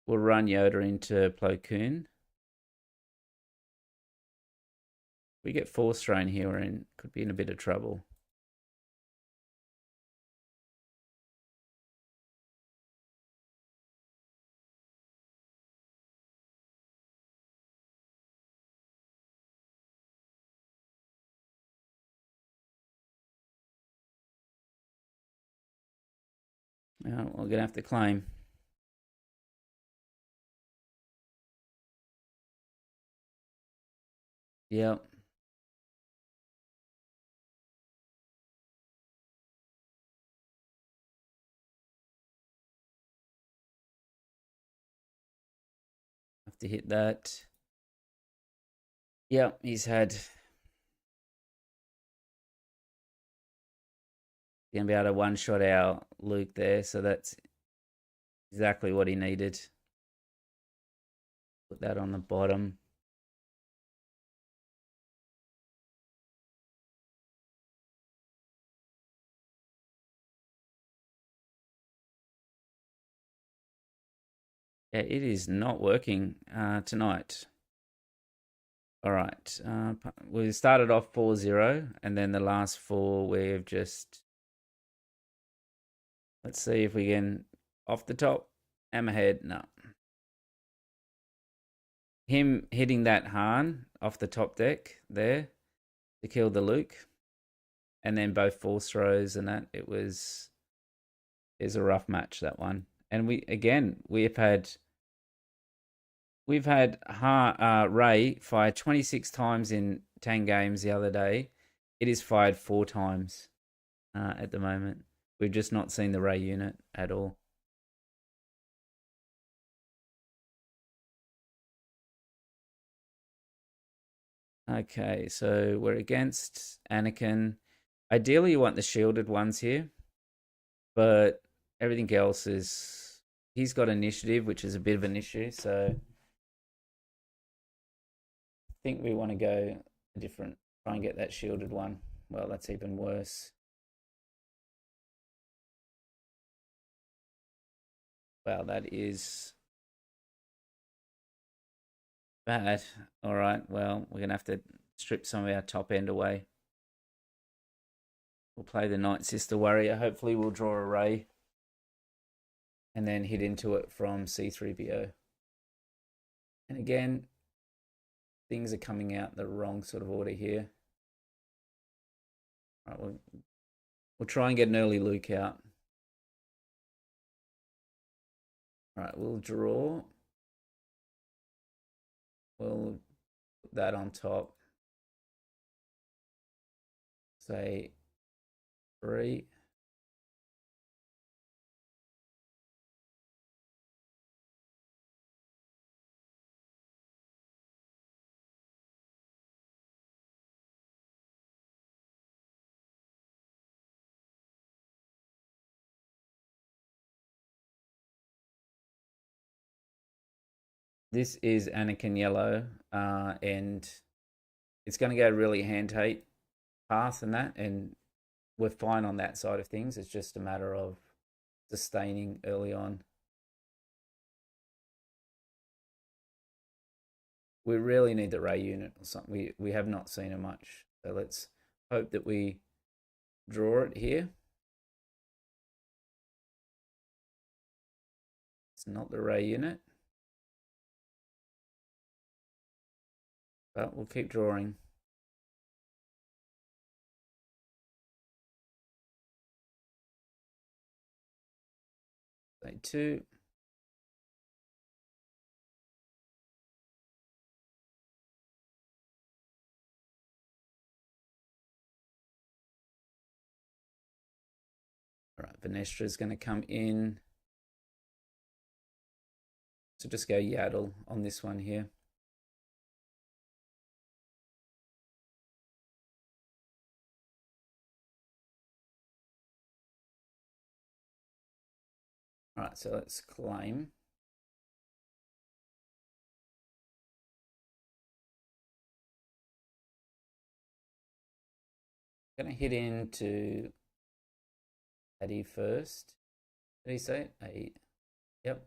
We'll run Yoda into Plo Koon. We get Force Thrown here, we're in, could be in a bit of trouble. We're going to have to claim. Yep. Have to hit that. Yep, he's had. Going to be able to one-shot our Luke there, so that's exactly what he needed. Put that on the bottom. Yeah, it is not working tonight. All right. We started off 4-0, and then the last 4 we've just... Let's see if we can... Off the top, hammerhead, no. Him hitting that Han off the top deck there to kill the Luke, and then both force throws and that, it was a rough match, that one. And we've had Rey fire 26 times in 10 games the other day. It is fired 4 times at the moment. We've just not seen the Rey unit at all. Okay, so we're against Anakin. Ideally, you want the shielded ones here, but everything else is... He's got initiative, which is a bit of an issue, so I think we want to go different. Try and get that shielded one. Well, that's even worse. Wow, that is bad. All right, well, we're going to have to strip some of our top end away. We'll play the Night Sister Warrior. Hopefully we'll draw a Rey and then hit into it from C3PO. And again, things are coming out the wrong sort of order here. All right, we'll try and get an early Luke out. All right, we'll draw. We'll put that on top. Say 3. This is Anakin Yellow, and it's going to go really hand hate. path and that, and we're fine on that side of things. It's just a matter of sustaining early on. We really need the Rey unit or something. We have not seen it much, so let's hope that we draw it here. It's not the Rey unit, but we'll keep drawing. Say 2. All right, Venestra is going to come in. So just go Yaddle on this one here. All right, so let's claim. Going to hit into Addy first. Did he say it? 8. Yep.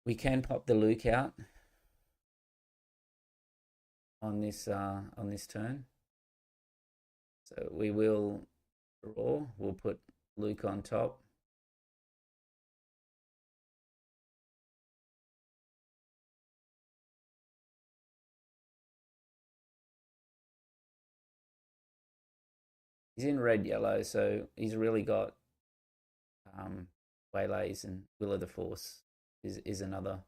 We can pop the Luke out on this turn. So we will draw. We'll put Luke on top. He's in red yellow, so he's really got Waylays, and Will of the Force is another.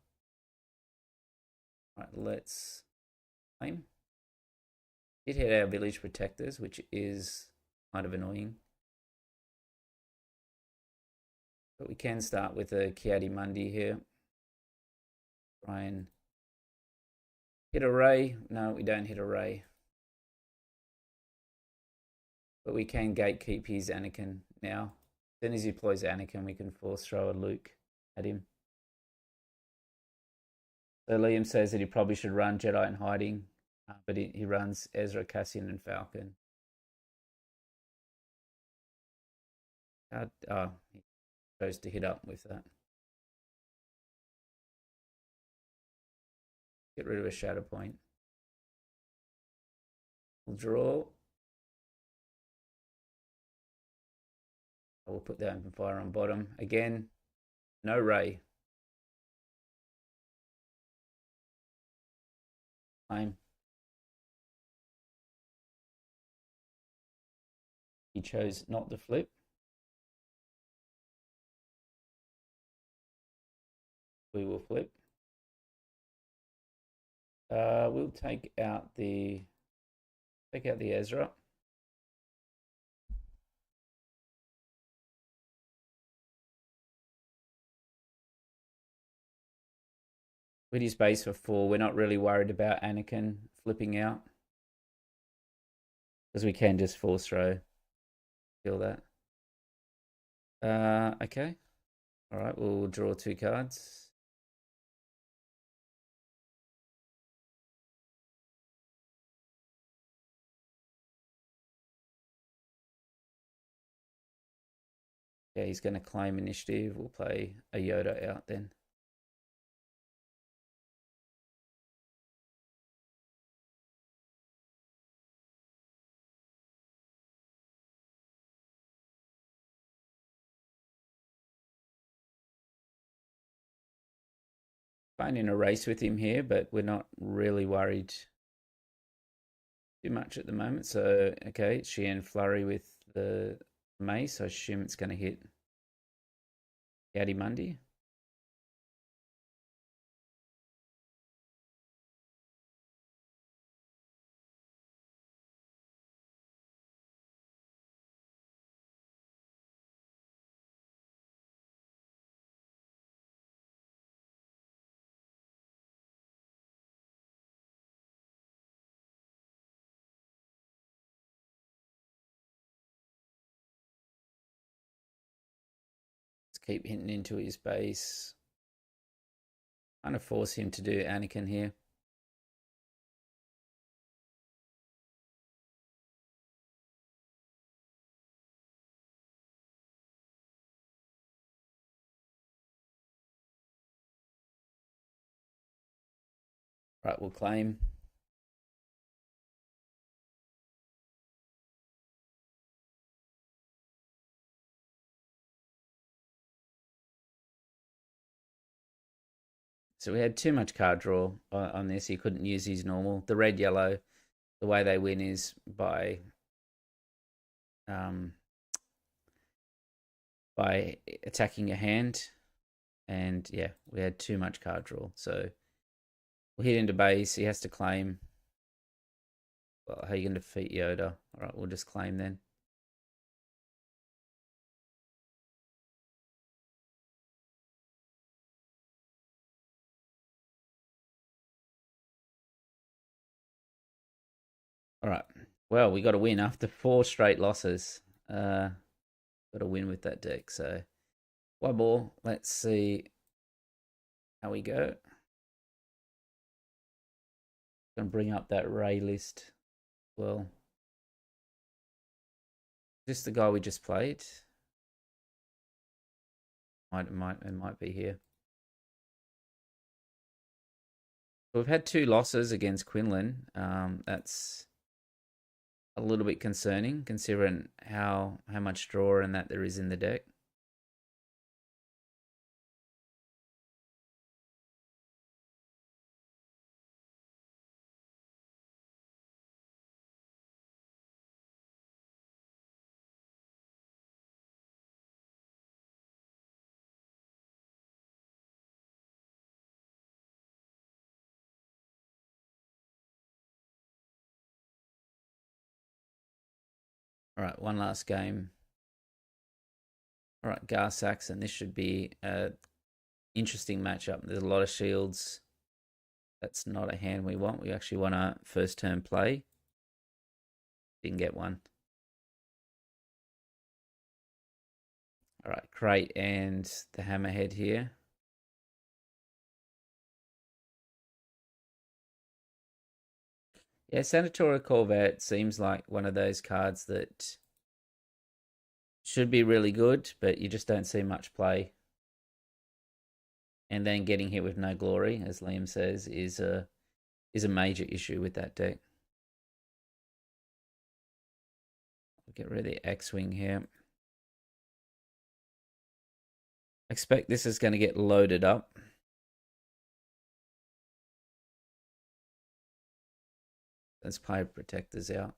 All right, let's claim. It hit our village protectors, which is kind of annoying. But we can start with a Kiadi-Mundi here. Try and hit a Rey. No, we don't hit a Rey. But we can gatekeep his Anakin now. As soon as he deploys Anakin, we can force throw a Luke at him. So Liam says that he probably should run Jedi in hiding, but he runs Ezra, Cassian, and Falcon. He chose to hit up with that. Get rid of a shadow point. We'll draw. I will put the open fire on bottom. Again, no Rey. Time. He chose not to flip. We will flip. We'll take out the Ezra. With his base for 4, we're not really worried about Anakin flipping out, because we can just force throw. Kill that. Okay. All right, we'll draw 2 cards. Yeah, he's going to claim initiative. We'll play a Yoda out then. Fine in a race with him here, but we're not really worried too much at the moment. So, okay, Sheehan Flurry with the mace. I assume it's going to hit Kiadi-Mundi. Keep hinting into his base. Kind of force him to do Anakin here. Right, we'll claim. So we had too much card draw on this. He couldn't use his normal. The red yellow, the way they win is um, by attacking a hand. And yeah, we had too much card draw. So we'll hit into base. He has to claim. Well, how are you going to defeat Yoda? All right, we'll just claim then. All right. Well, we got to win after 4 straight losses. Got to win with that deck. So one more. Let's see how we go. Gonna bring up that Rey list. Well, this the guy we just played. It might be here. We've had 2 losses against Quinlan. That's a little bit concerning considering how much draw and that there is in the deck. All right, one last game. All right, Gar Saxon. This should be a interesting matchup. There's a lot of shields. That's not a hand we want. We actually want a first turn play. Didn't get one. All right, Crate and the Hammerhead here. Yeah, Senatorial Corvette seems like one of those cards that should be really good, but you just don't see much play. And then getting hit with no glory, as Liam says, is a major issue with that deck. We'll get rid of the X-Wing here. I expect this is going to get loaded up. Let's play Protectors out.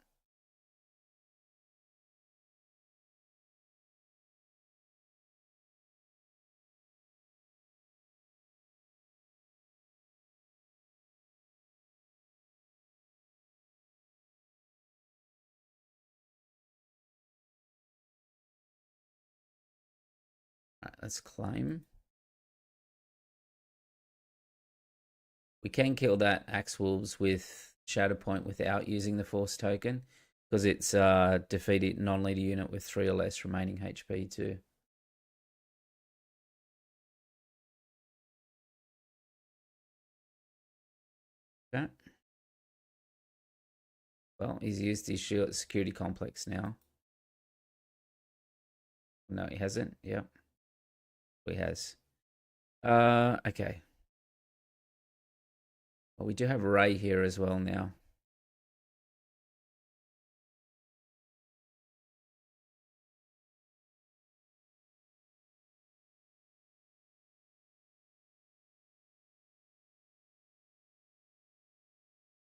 All right, let's claim. We can kill that Axe Wolves with Shatterpoint without using the Force token because it's defeated non-leader unit with 3 or less remaining HP too. Okay. Well, he's used his shield security complex now. No, he hasn't. Yep. He has. Okay. Well, we do have Rey here as well now.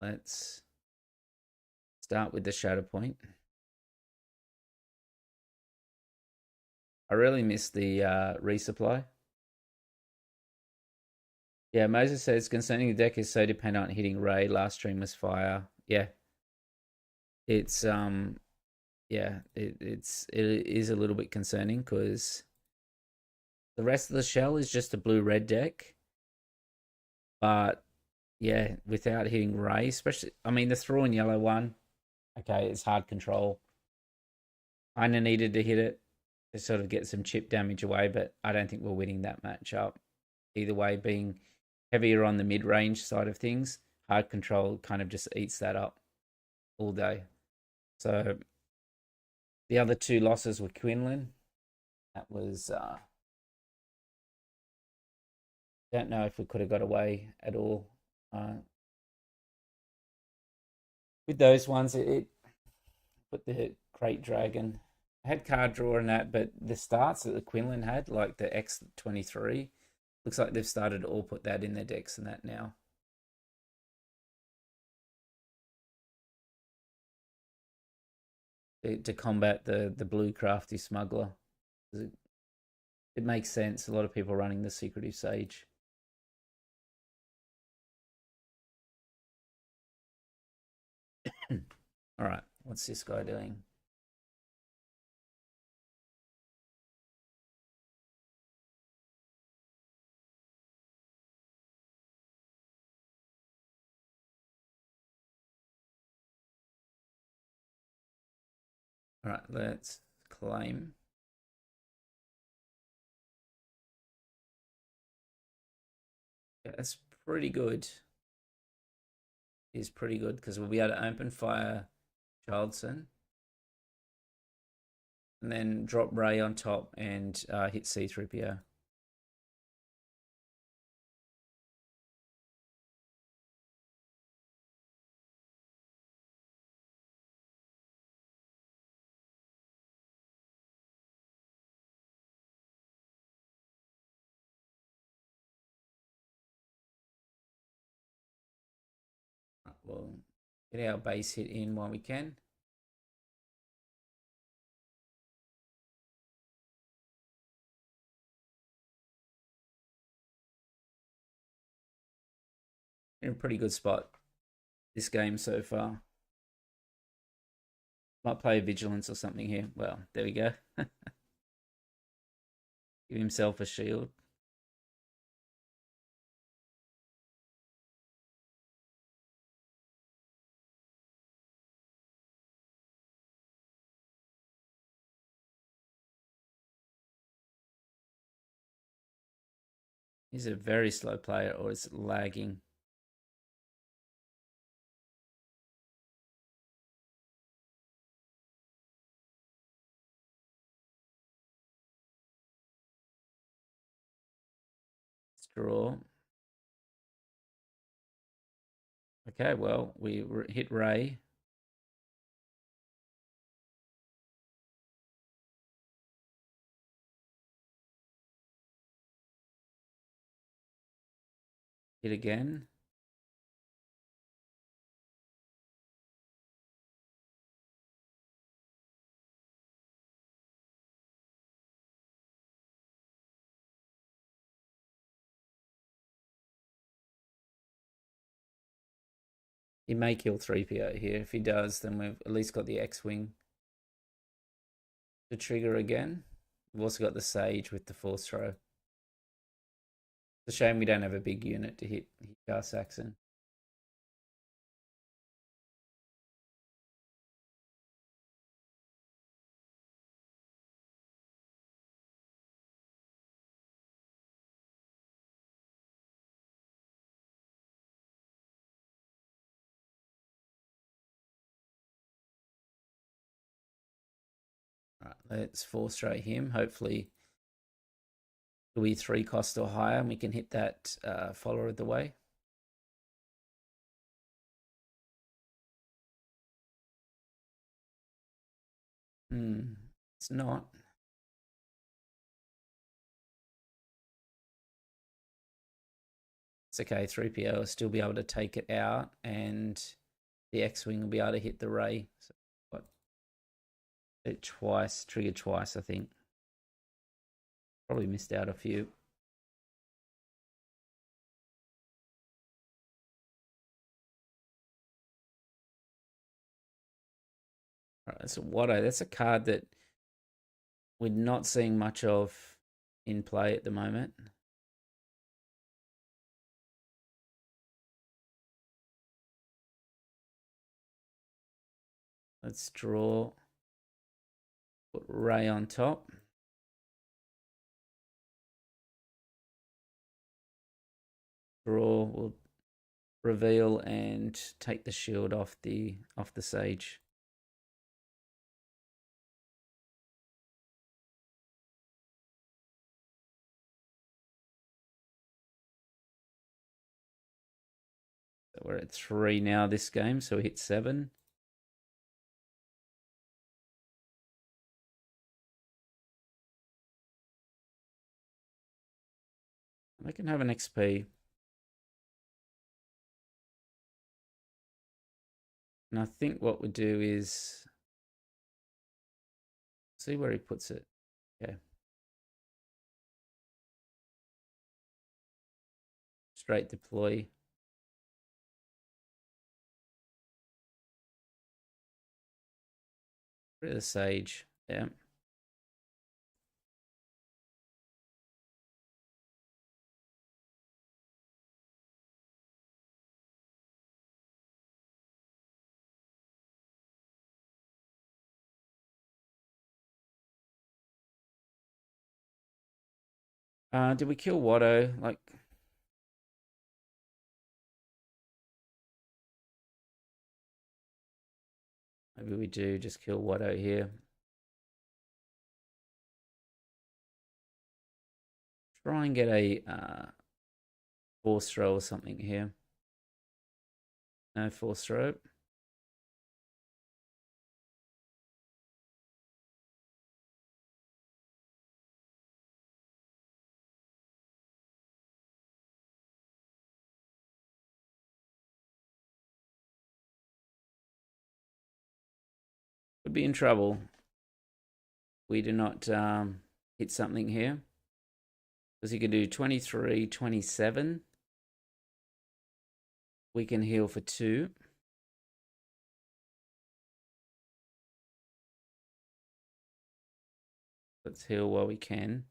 Let's start with the Shatterpoint. I really miss the resupply. Yeah, Moses says concerning the deck is so dependent on hitting Rey. Last stream was fire. Yeah, it's yeah, it is a little bit concerning because the rest of the shell is just a blue-red deck. But yeah, without hitting Rey, especially, I mean, the Thrawn yellow one, okay, it's hard control. Kinda needed to hit it to sort of get some chip damage away, but I don't think we're winning that matchup. Either way, being heavier on the mid-range side of things, hard control kind of just eats that up all day. So the other 2 losses were Quinlan. That was don't know if we could have got away at all. with those ones, it put the Great Dragon. I had card draw and that, but the starts that the Quinlan had, like the X23, looks like they've started to all put that in their decks and that now. To combat the blue crafty smuggler. It makes sense. A lot of people running the secretive sage. All right, what's this guy doing? All right, let's claim. Yeah, that's pretty good. Is pretty good because we'll be able to open fire Childson and then drop Ray on top and hit C3PO. We'll get our base hit in while we can. In a pretty good spot this game so far. Might play vigilance or something here. Well, there we go. Give himself a shield. He's a very slow player, or is lagging. Let's draw. Okay, well, we hit Ray. Hit again. He may kill 3PO here. If he does, then we've at least got the X-Wing to trigger again. We've also got the Sage with the Force Throw. It's a shame we don't have a big unit to hit Jar Saxon. All right, let's Force Throw him. Hopefully it'll be 3 cost or higher and we can hit that follower of the way. It's not. It's okay. 3PO will still be able to take it out, and the X-Wing will be able to hit the Ray. So, what? It twice, triggered twice, I think. Probably missed out a few. All right, so Watto, that's a card that we're not seeing much of in play at the moment. Let's draw. Put Ray on top. Draw. We'll reveal and take the shield off the Sage. So we're at 3 now this game, so we hit 7. I can have an XP. And I think what we do is see where he puts it. Okay. Straight deploy. Rid of the sage. Yeah. Did we kill Watto? Like, maybe we do just kill Watto here. Try and get a force throw or something here. No force throw. Could be in trouble. We do not hit something here. Because he can do 23, 27. We can heal for 2. Let's heal while we can.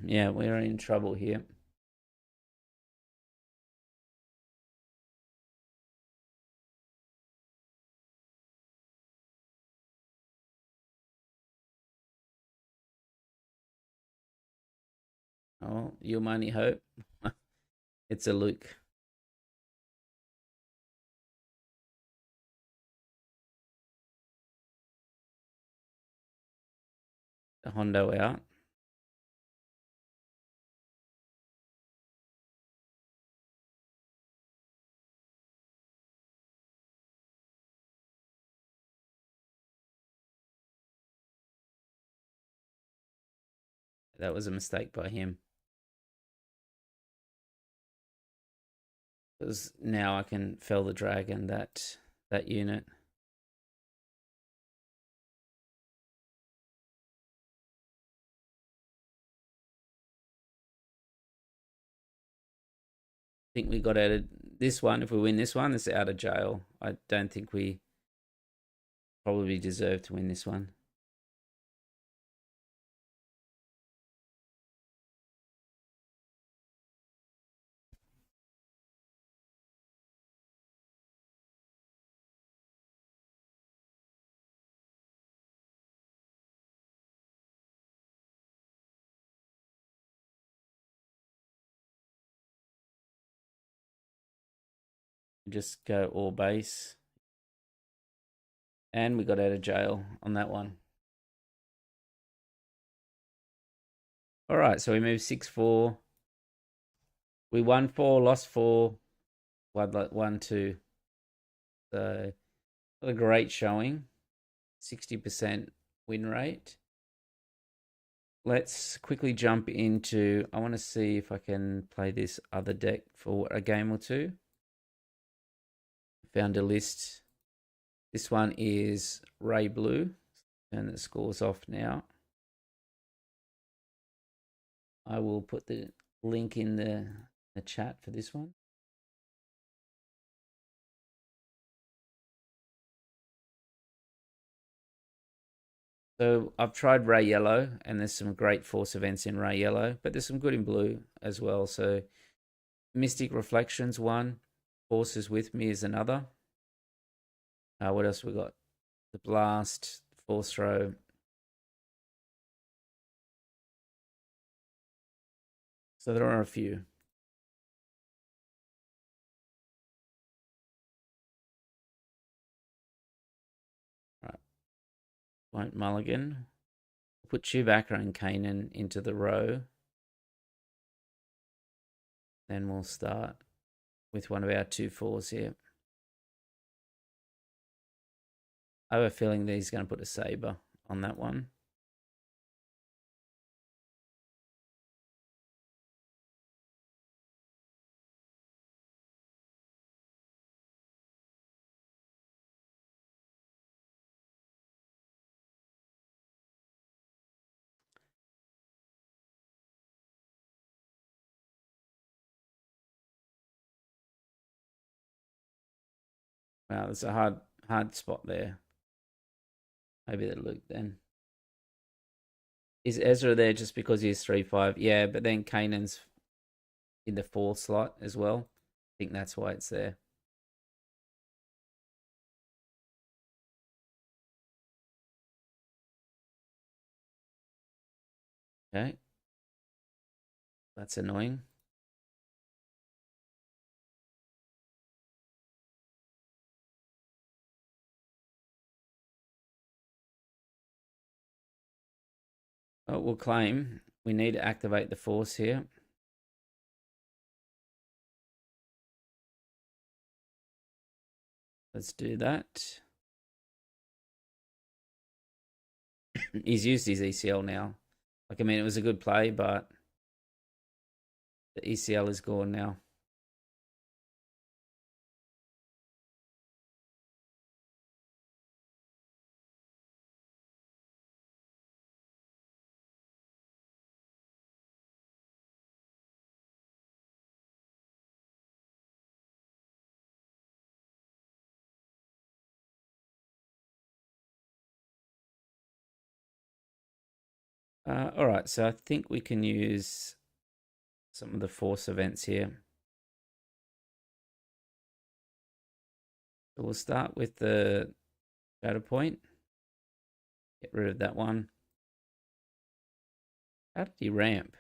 Yeah, we're in trouble here. Oh, you're my only hope. It's a Luke. The Hondo out. That was a mistake by him. Because now I can fell the dragon, that unit. I think we got out of this one. If we win this one, it's out of jail. I don't think we probably deserve to win this one. Just go all base. And we got out of jail on that one. All right, so we moved 6-4. We won 4, lost 4, won 2. So, a great showing. 60% win rate. Let's quickly jump into, I want to see if I can play this other deck for a game or two. Found a list. This one is Rey Blue. Turn the scores off now. I will put the link in the chat for this one. So I've tried Ray Yellow, and there's some great force events in Ray Yellow, but there's some good in blue as well. So Mystic Reflections 1, Forces with Me is another. What else we got? The blast, force throw. So there are a few. Right. Won't mulligan. Put Chewbacca and Kanan into the row. Then we'll start with one of our 2/4s here. I have a feeling that he's going to put a saber on that one. Wow, there's a hard spot there. Maybe the Luke then. Is Ezra there just because he's 3/5? Yeah, but then Kanan's in the 4 slot as well. I think that's why it's there. Okay. That's annoying. Oh, we'll claim. We need to activate the force here. Let's do that. He's used his ECL now. Like, I mean, it was a good play, but the ECL is gone now. All right, so I think we can use some of the force events here. So we'll start with the shadow point. Get rid of that one. How did he ramp?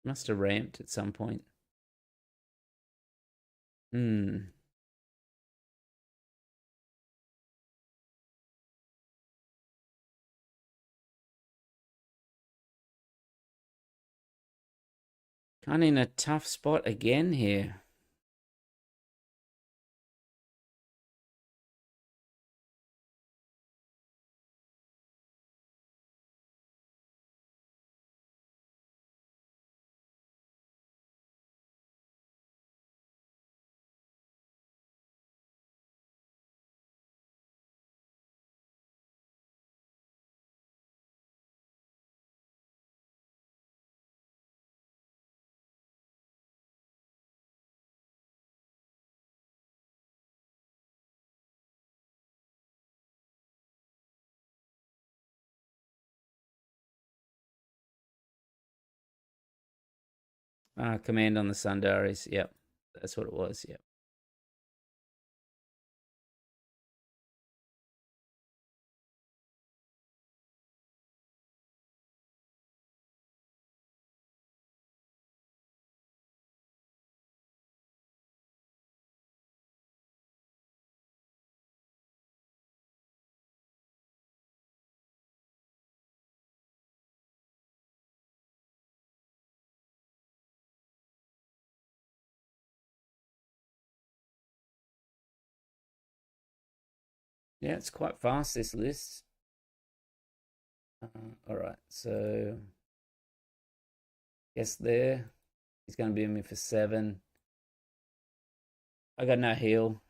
Must have ramped at some point. Hmm. Kind of in a tough spot again here. Command on the Sundaris. Yep, that's what it was. Yep. Yeah, it's quite fast, this list. All right, so guess there. He's going to be in me for 7. I got no heal.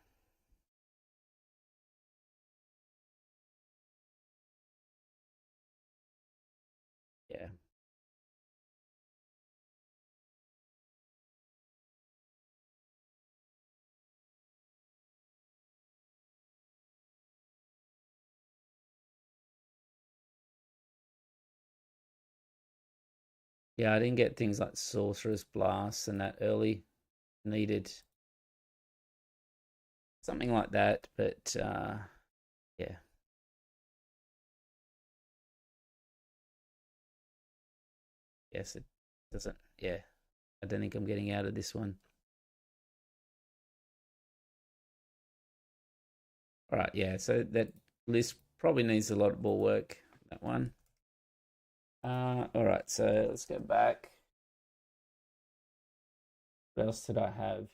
Yeah. Yeah, I didn't get things like Sorcerer's Blast and that early. Needed something like that, but yeah. Yes, it doesn't. Yeah, I don't think I'm getting out of this one. All right, yeah. So that list probably needs a lot more work. That one. All right. So let's go back. What else did I have?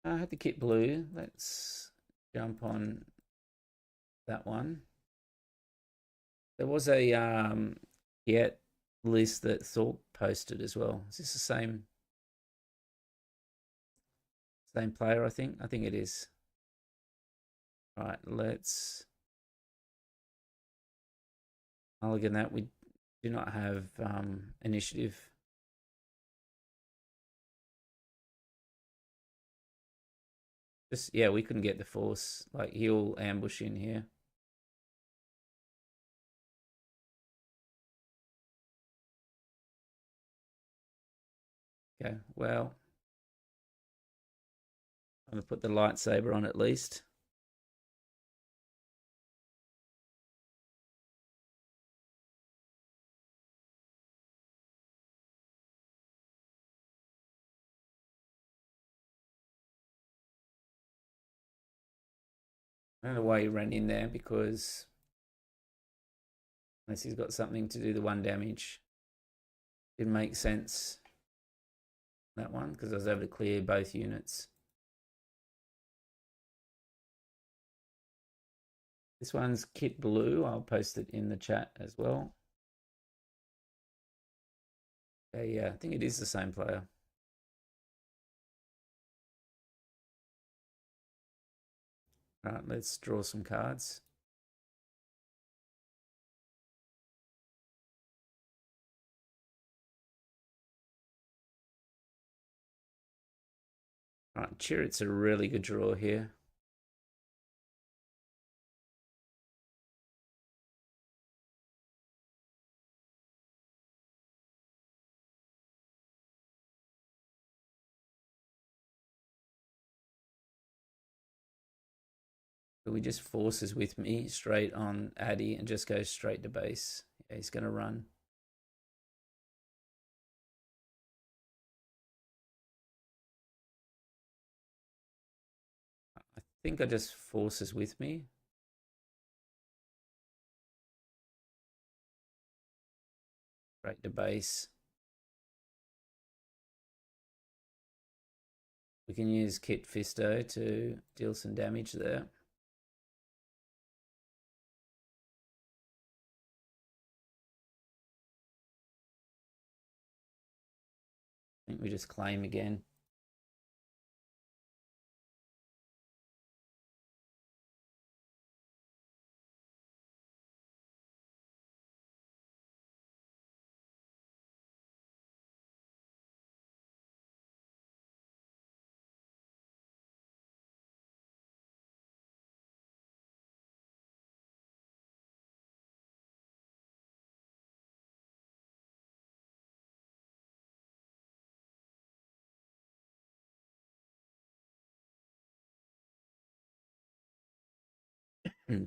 I had the Kit Blue. Let's jump on that one. There was a yet list that Thorpe posted as well. Is this the same player? I think it is. Right, let's I'll look at that. We do not have initiative. Just yeah, we couldn't get the force. Like he'll ambush in here. Okay, well, I'm gonna put the lightsaber on at least. I don't know why he ran in there because unless he's got something to do the one damage. Didn't make sense that one because I was able to clear both units. This one's Kit Blue. I'll post it in the chat as well. Okay, yeah, I think it is the same player. All right, let's draw some cards. All right, Chirrut's a really good draw here. But we just forces with me straight on Addy and just goes straight to base. Yeah, he's going to run. I think I just forces with me. Straight to base. We can use Kit Fisto to deal some damage there. I think we just claim again.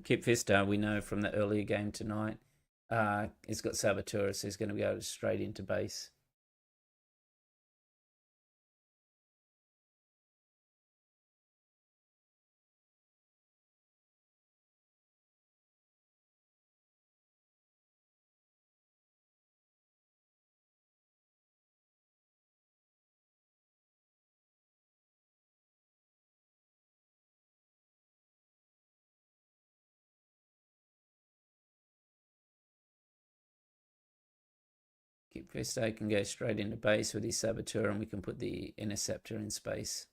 Kit Fisto, we know from the earlier game tonight, he's got Saboteur, so he's going to be able to straight into base. Kit Fisto can go straight into base with his Saboteur, and we can put the Interceptor in space.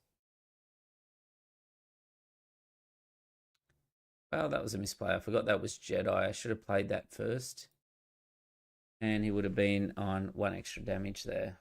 Well, that was a misplay. I forgot that was Jedi. I should have played that first. And he would have been on 1 extra damage there.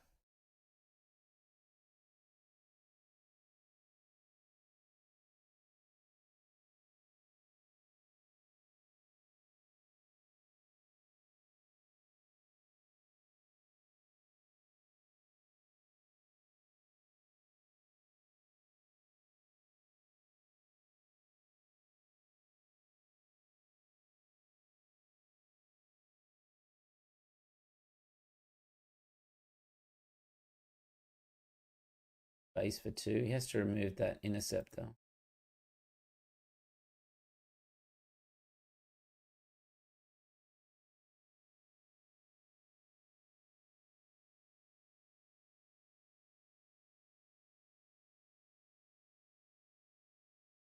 Base for 2. He has to remove that interceptor.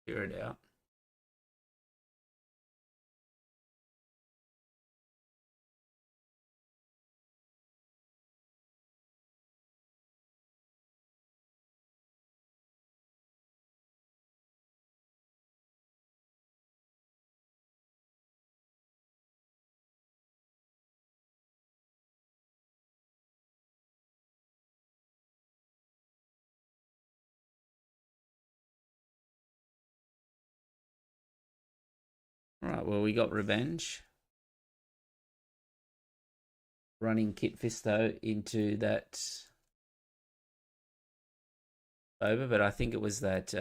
Clear it out. All right, well, we got revenge. Running Kit Fisto into that over, but I think it was that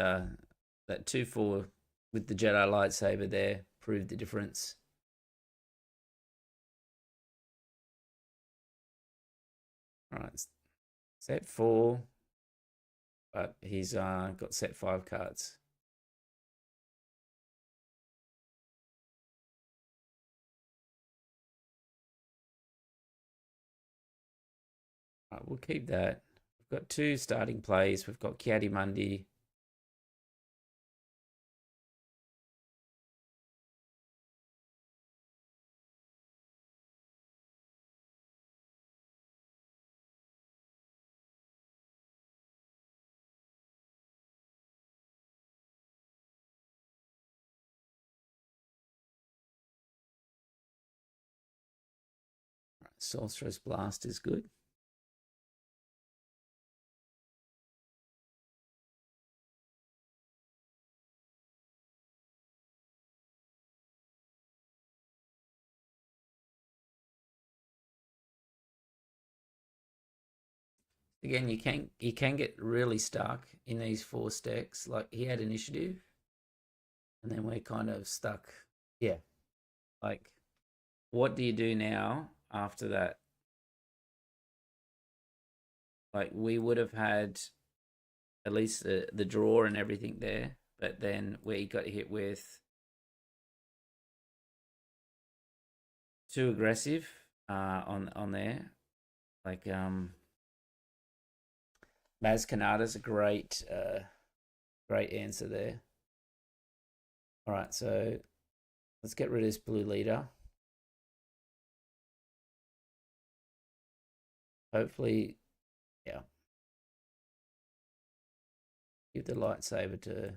that 2-4 with the Jedi lightsaber there proved the difference. All right, set 4, but he's got set 5 cards. All right, we'll keep that. We've got 2 starting plays. We've got Kiadimundi. Sorcerer's Blast is good. Again, you can get really stuck in these 4 stacks. Like he had initiative, and then we're kind of stuck. Yeah, like what do you do now after that? Like we would have had at least the draw and everything there, but then we got hit with too aggressive on there. Like Maz Kanata's a great answer there. All right, so let's get rid of this blue leader. Hopefully, yeah. Give the lightsaber to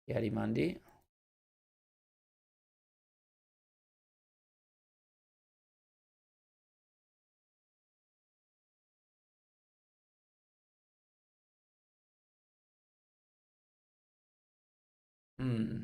Yadimundi. Hmm.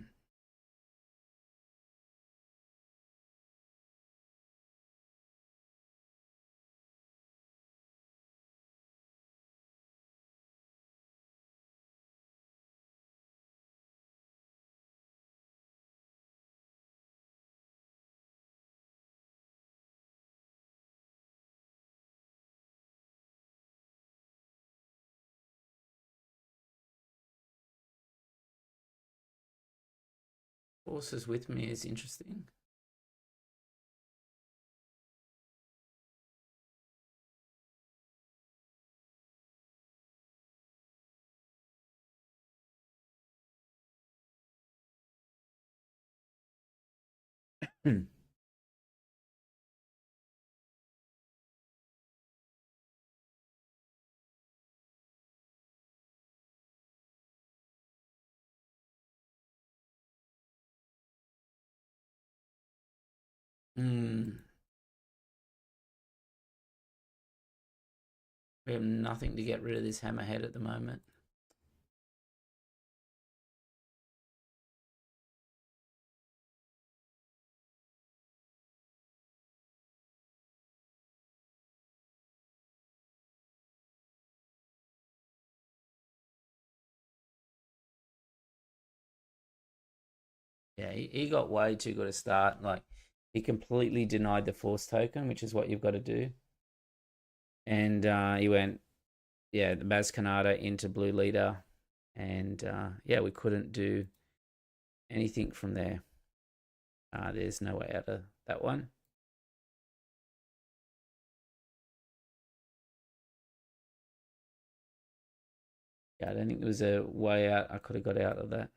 Forces with me is interesting. Hmm. Hmm. We have nothing to get rid of this hammerhead at the moment. Yeah, he got way too good a start. Like, he completely denied the force token, which is what you've got to do. And he went, yeah, the Maz Kanata into blue leader. And yeah, we couldn't do anything from there. There's no way out of that one. Yeah, I don't think there was a way out. I could have got out of that.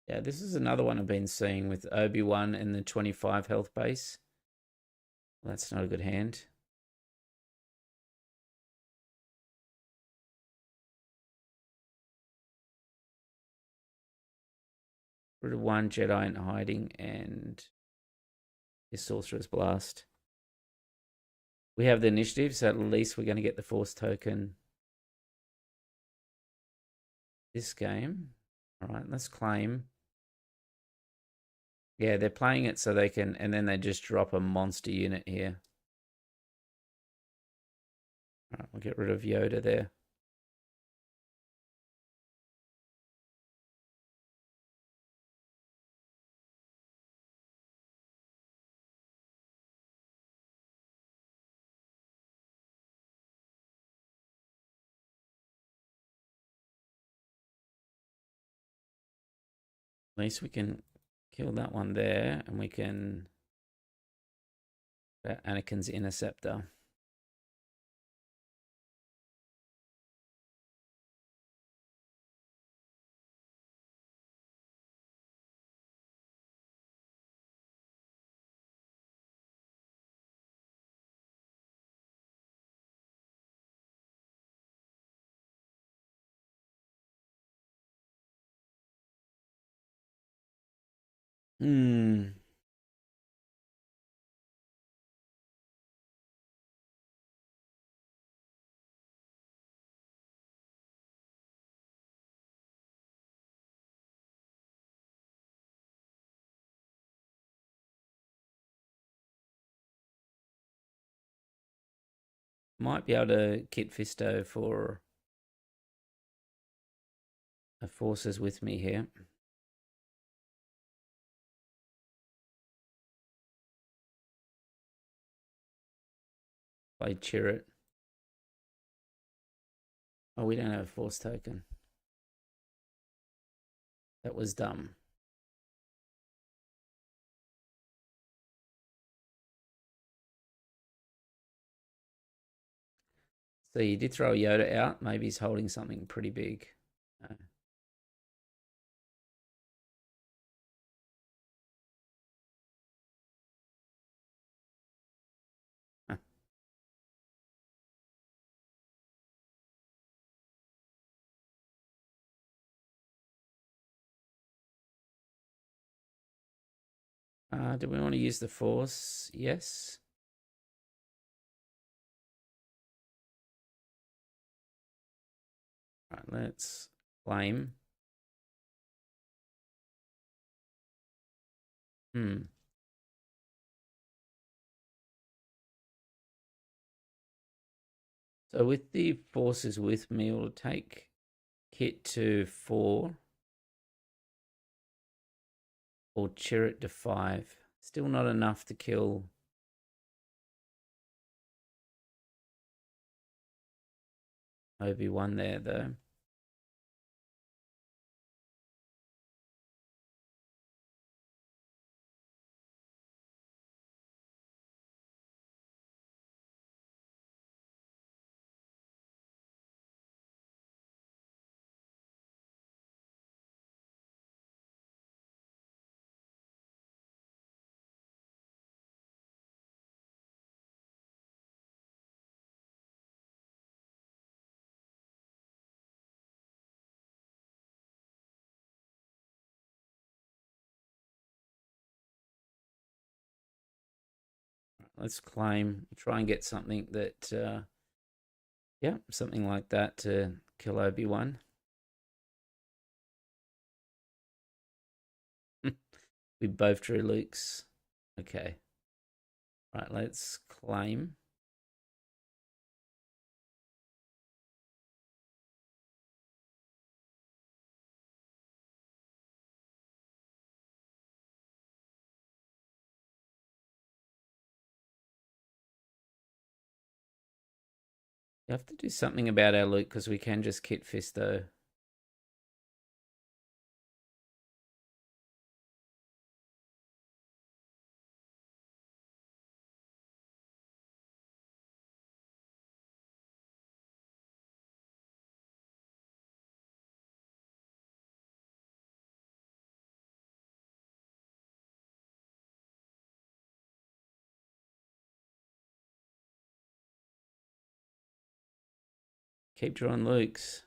Yeah, this is another one I've been seeing with Obi-Wan and the 25 health base. Well, that's not a good hand. Rid of one Jedi in hiding and his Sorcerer's Blast. We have the initiative, so at least we're going to get the Force token this game. All right, let's claim. Yeah, they're playing it so they can, and then they just drop a monster unit here. All right, we'll get rid of Yoda there. At least we can kill that one there, and we can Anakin's Interceptor. Hmm. Might be able to Kit Fisto for a forces with me here. Play Chirrut. Oh, we don't have a force token. That was dumb. So you did throw Yoda out. Maybe he's holding something pretty big. Uh, do we want to use the force? Yes. All right, let's claim. Hmm. So with the forces with me, we'll take Kit to 4 or Chirrut to 5. Still not enough to kill Obi-Wan there, though. let's claim. Try and get something that, yeah, something like that to kill Obi-Wan. We both drew Luke's. Okay. Right, let's claim. You have to do something about our Luke because we can just Kit Fisto. Keep drawing Luke's.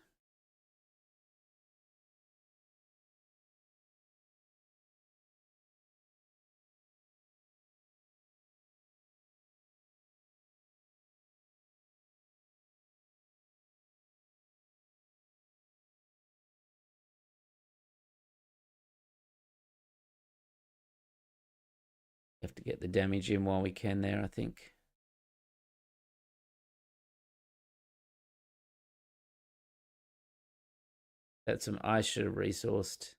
Have to get the damage in while we can there, I think. That's some I should have resourced.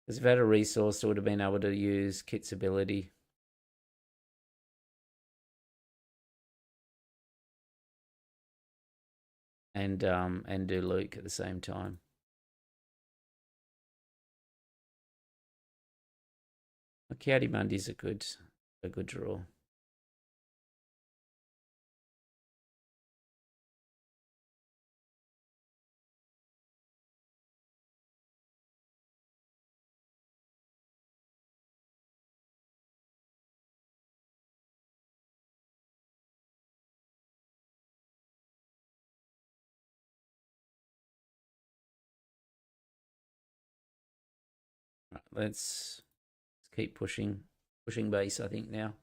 Because if I had a resource, I would have been able to use Kit's ability. And do Luke at the same time. Kiadi Mundi's a good draw. Right, let's keep pushing base, I think, now.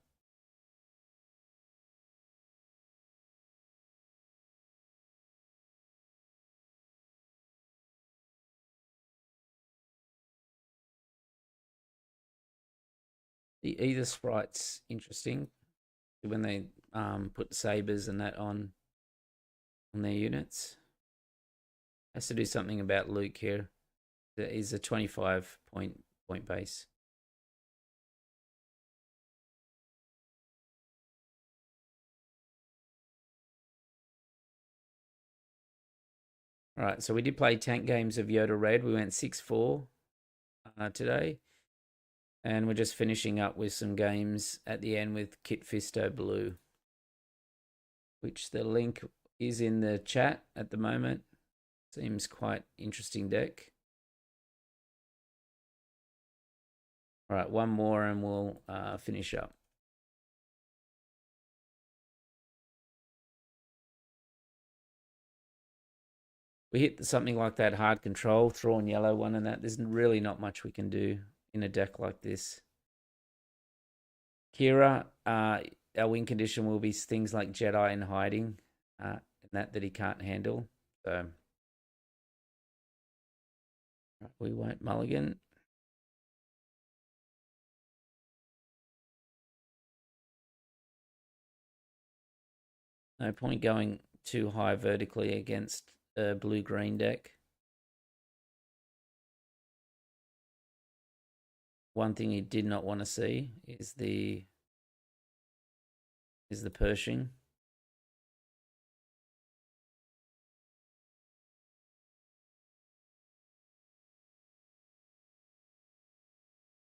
The Ether sprite's interesting when they put sabers and that on their units. Has to do something about Luke here. He's a 25 point base. All right, so we did play tank games of Yoda Red. We went 6-4 today. And we're just finishing up with some games at the end with Kit Fisto Blue, which the link is in the chat at the moment. Seems quite interesting deck. All right, one more and we'll finish up. We hit something like that hard control, throw yellow one and that. There's really not much we can do in a deck like this. Kira, our win condition will be things like Jedi and hiding, and that he can't handle. So we won't mulligan. No point going too high vertically against a blue-green deck. One thing he did not want to see is the Pershing.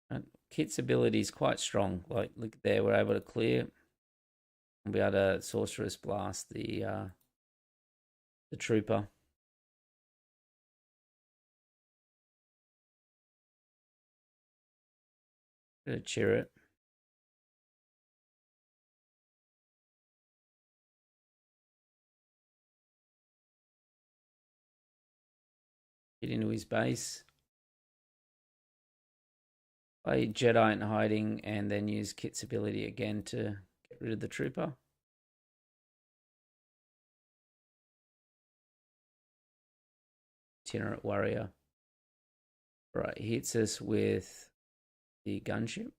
And Kit's ability is quite strong. Like, look there, we're able to clear and be able to Sorceress Blast the Trooper. Gonna cheer it. Get into his base. Play Jedi in hiding and then use Kit's ability again to get rid of the trooper. Itinerant warrior. Right, he hits us with the gunship.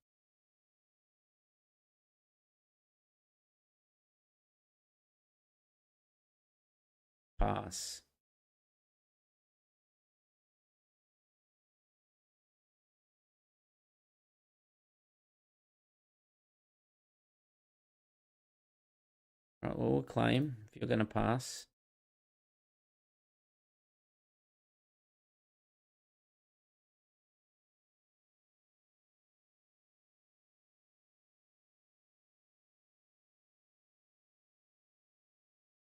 Pass. Right, well, we'll claim if you're going to pass.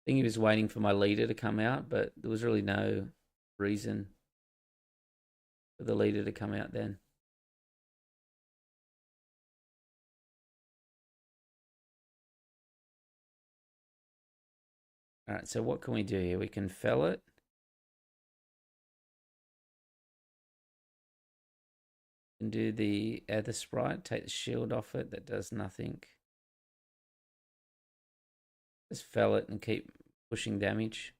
I think he was waiting for my leader to come out, but there was really no reason for the leader to come out then. All right, so what can we do here? We can fell it. We can do the other sprite, take the shield off it. That does nothing. Just fell it and keep pushing damage.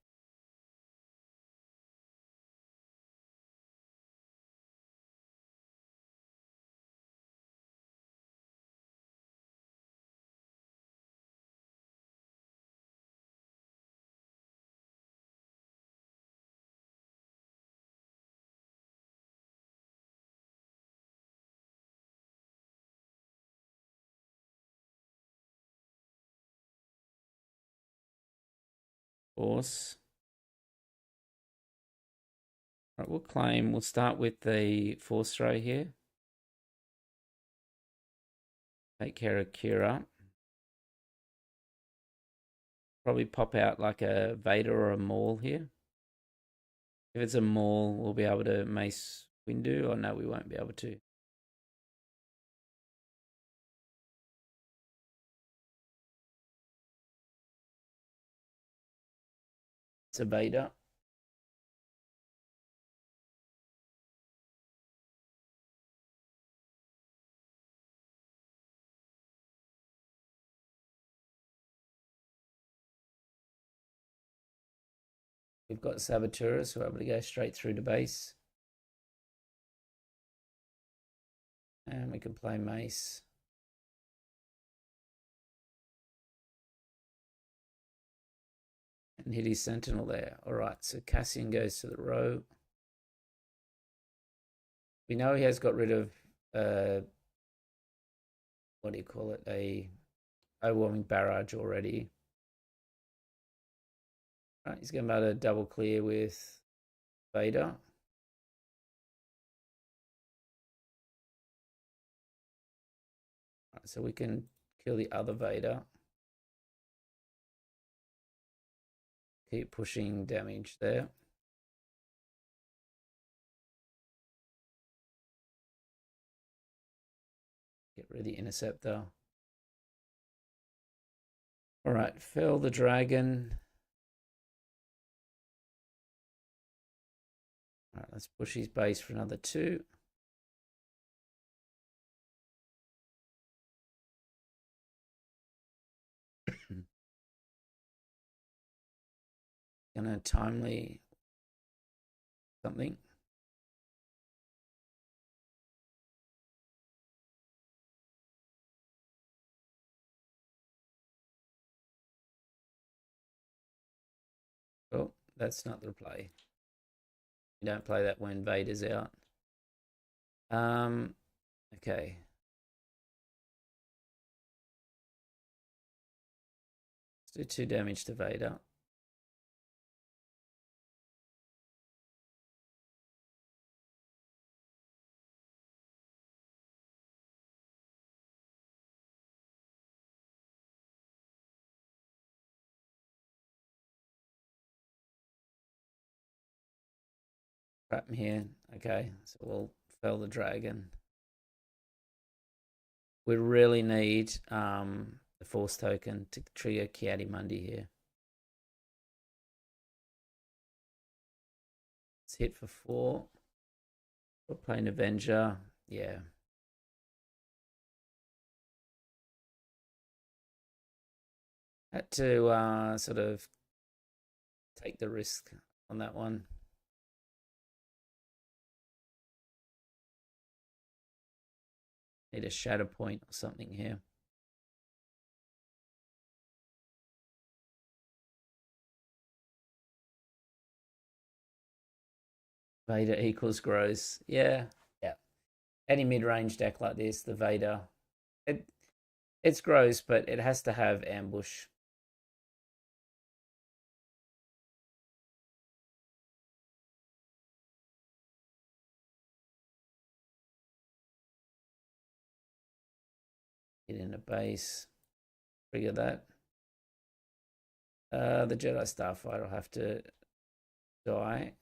Force. Right, we'll claim. We'll start with the force throw here. Take care of Kira. Probably pop out like a Vader or a Maul here. If it's a Maul, we'll be able to mace Windu, or no, we won't be able to. It's a Vader. We've got Saboteurs, so we're able to go straight through to base. And we can play Mace. And hit his Sentinel there. Alright, so Cassian goes to the row. We know he has got rid of, what do you call it? A overwhelming barrage already. Right, he's going to be able to double clear with Vader. Right, so we can kill the other Vader. Keep pushing damage there. Get rid of the Interceptor. Alright, fell the dragon. Alright, let's push his base for another 2. Gonna timely something. Oh, that's not the play. You don't play that when Vader's out. Okay. Let's do 2 damage to Vader. Crap here. Okay, so we'll fell the dragon. We really need the force token to trigger Ki-Adi-Mundi here. Let's hit for 4. We're playing Avenger. Yeah. Had to sort of take the risk on that one. Need a shadow point or something here. Vader equals grows. Yeah, yeah. Any mid-range deck like this, the Vader, it it's gross, but it has to have ambush. Get in a base, trigger that. The Jedi Starfighter will have to die.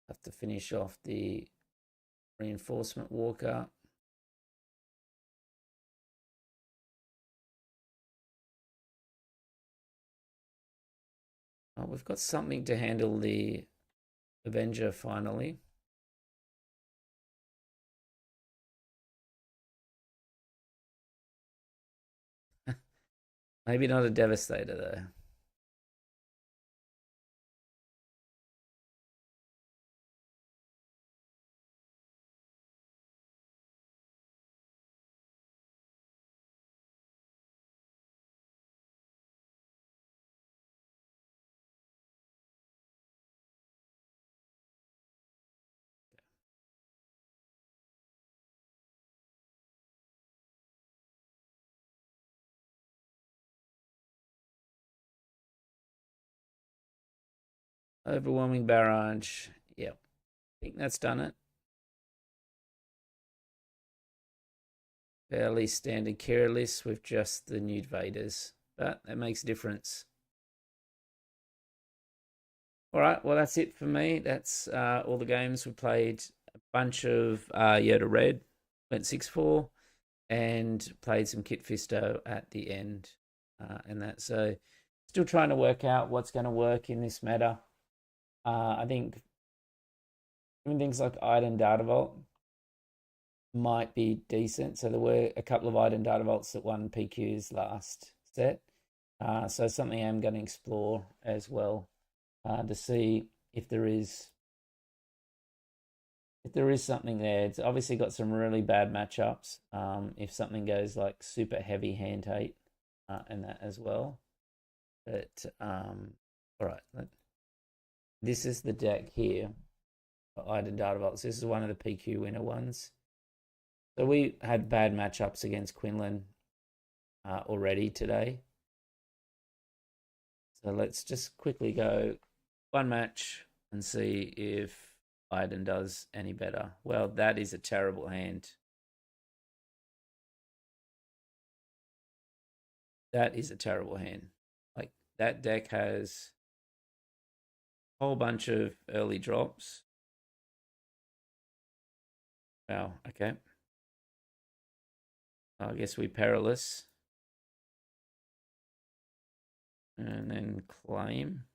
Have to finish off the reinforcement walker. Oh, we've got something to handle the Avenger finally. Maybe not a Devastator though. Overwhelming barrage. Yep. I think that's done it. Fairly standard careless with just the new Vaders, but that makes a difference. All right, well, that's it for me. That's all the games we played. A bunch of Yoda Red, went 6-4, and played some Kit Fisto at the end. And that, so still trying to work out what's going to work in this meta. I think even things like Iden Data Vault might be decent. So there were a couple of Iden Data Vaults that won PQs last set. So something I'm going to explore as well to see if there is something there. It's obviously got some really bad matchups. If something goes like super heavy hand hate and that as well. But all right, this is the deck here for Iden Data Vaults. This is one of the PQ winner ones. So we had bad matchups against Quinlan already today. So let's just quickly go one match and see if Iden does any better. Well, that is a terrible hand. That is a terrible hand. Like that deck has a whole bunch of early drops. Wow, okay. I guess we perilous. And then claim.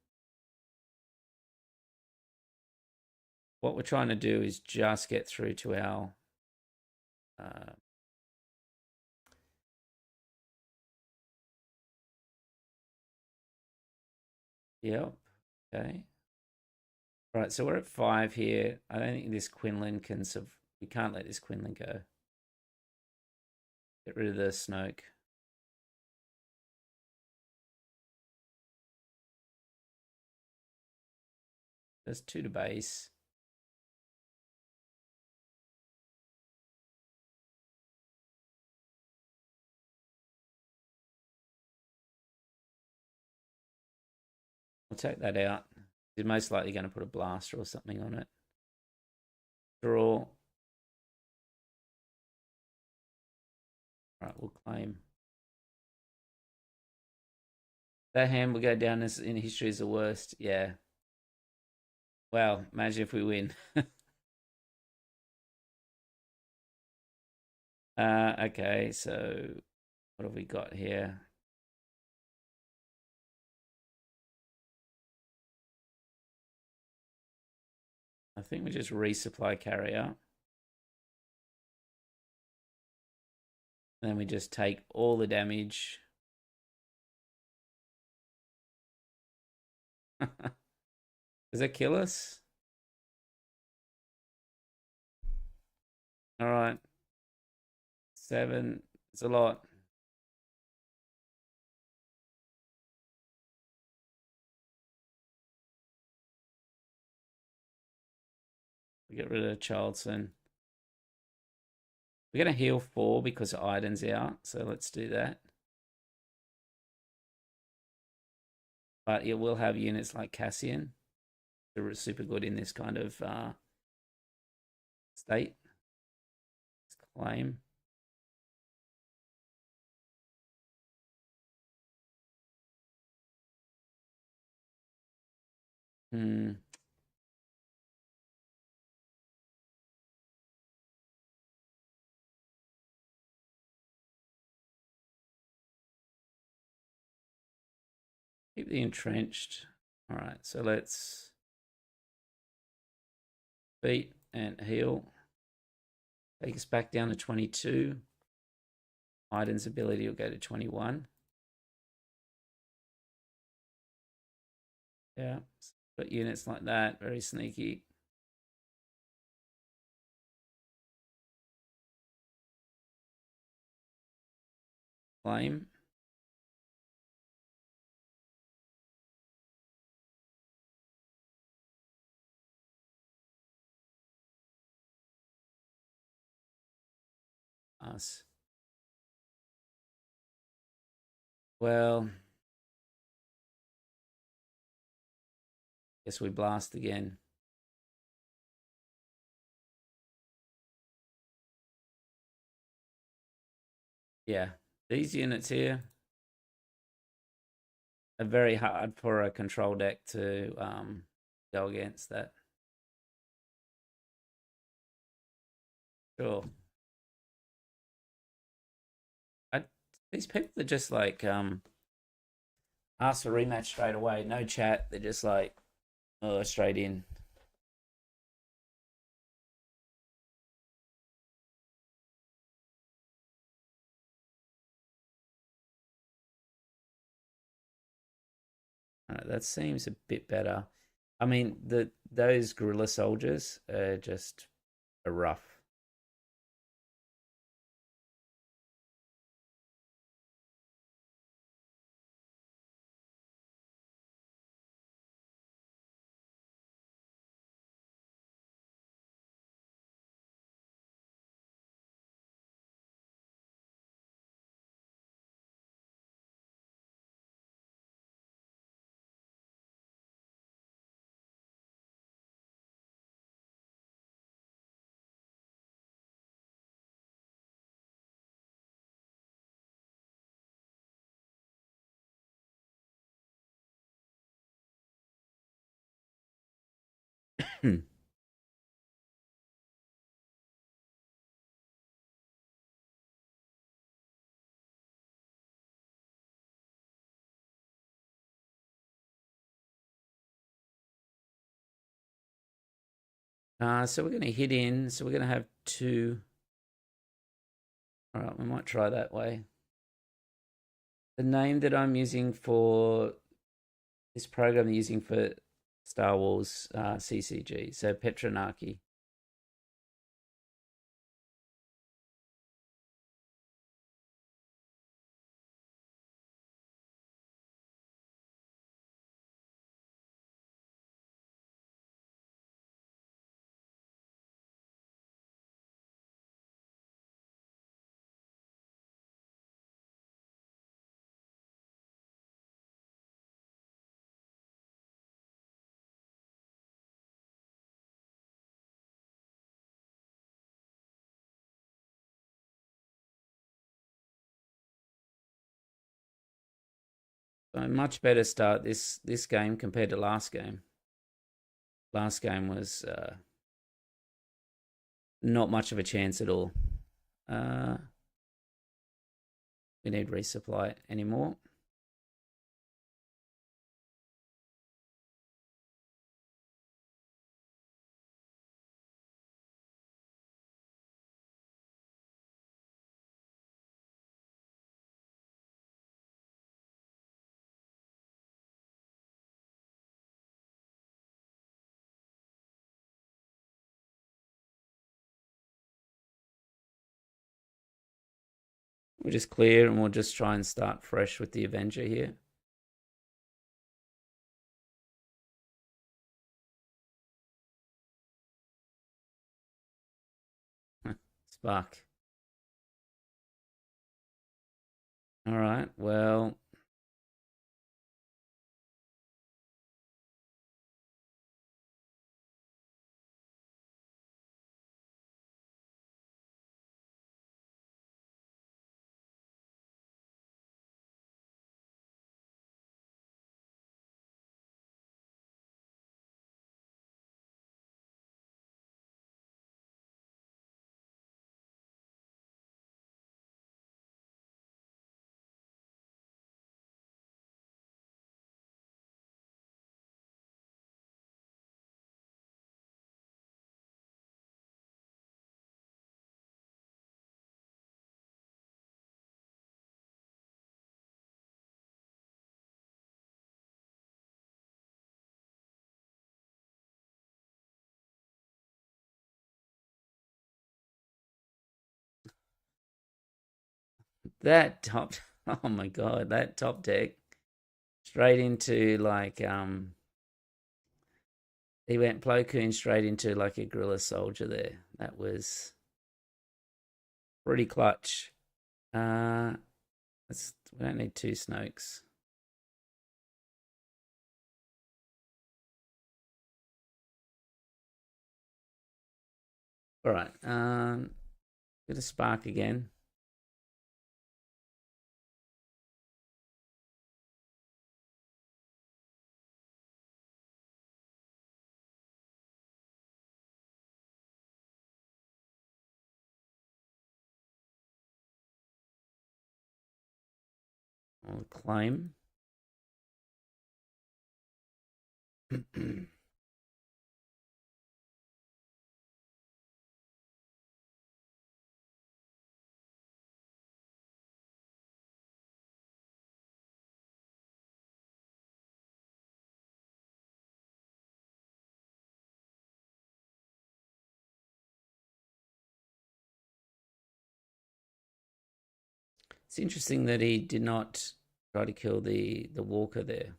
What we're trying to do is just get through to our yep. Okay. All right, so we're at 5 here. I don't think this Quinlan can we can't let this Quinlan go. Get rid of the Snoke. There's 2 to base. We'll take that out. He's most likely going to put a blaster or something on it. Draw. All right, we'll claim. That hand will go down as in history as the worst. Yeah. Well, imagine if we win. Okay, so what have we got here? I think we just resupply carrier. And then we just take all the damage. Does that kill us? All right. 7. It's a lot. We get rid of Charlton. We're going to heal 4 because Iden's out. So let's do that. But it will have units like Cassian. They're super good in this kind of state. Let's claim. Hmm. Keep the entrenched. All right, so let's beat and heal. Take us back down to 22. Iden's ability will go to 21. Yeah, got units like that, very sneaky. Flame. Us. Well, guess we blast again. Yeah, these units here are very hard for a control deck to go against that. Sure. These people are just like ask for rematch straight away. No chat. They're just like, oh, straight in. That seems a bit better. I mean, those guerrilla soldiers are just rough. So we're going to hit in. So we're going to have 2. All right, we might try that way. The name that I'm using for this program, I'm using for Star Wars CCG, so Petronarchy. So much better start this game compared to last game. Last game was not much of a chance at all. We need resupply anymore. We'll just clear and we'll just try and start fresh with the Avenger here. Spark. All right, well. That top, oh my god, that top deck straight into like he went Plo Koon straight into like a Gorilla Soldier there. That was pretty clutch. Uh, we don't need two Snokes. All right, get a Spark again. I'll claim. It's interesting that he did not try to kill the Walker there.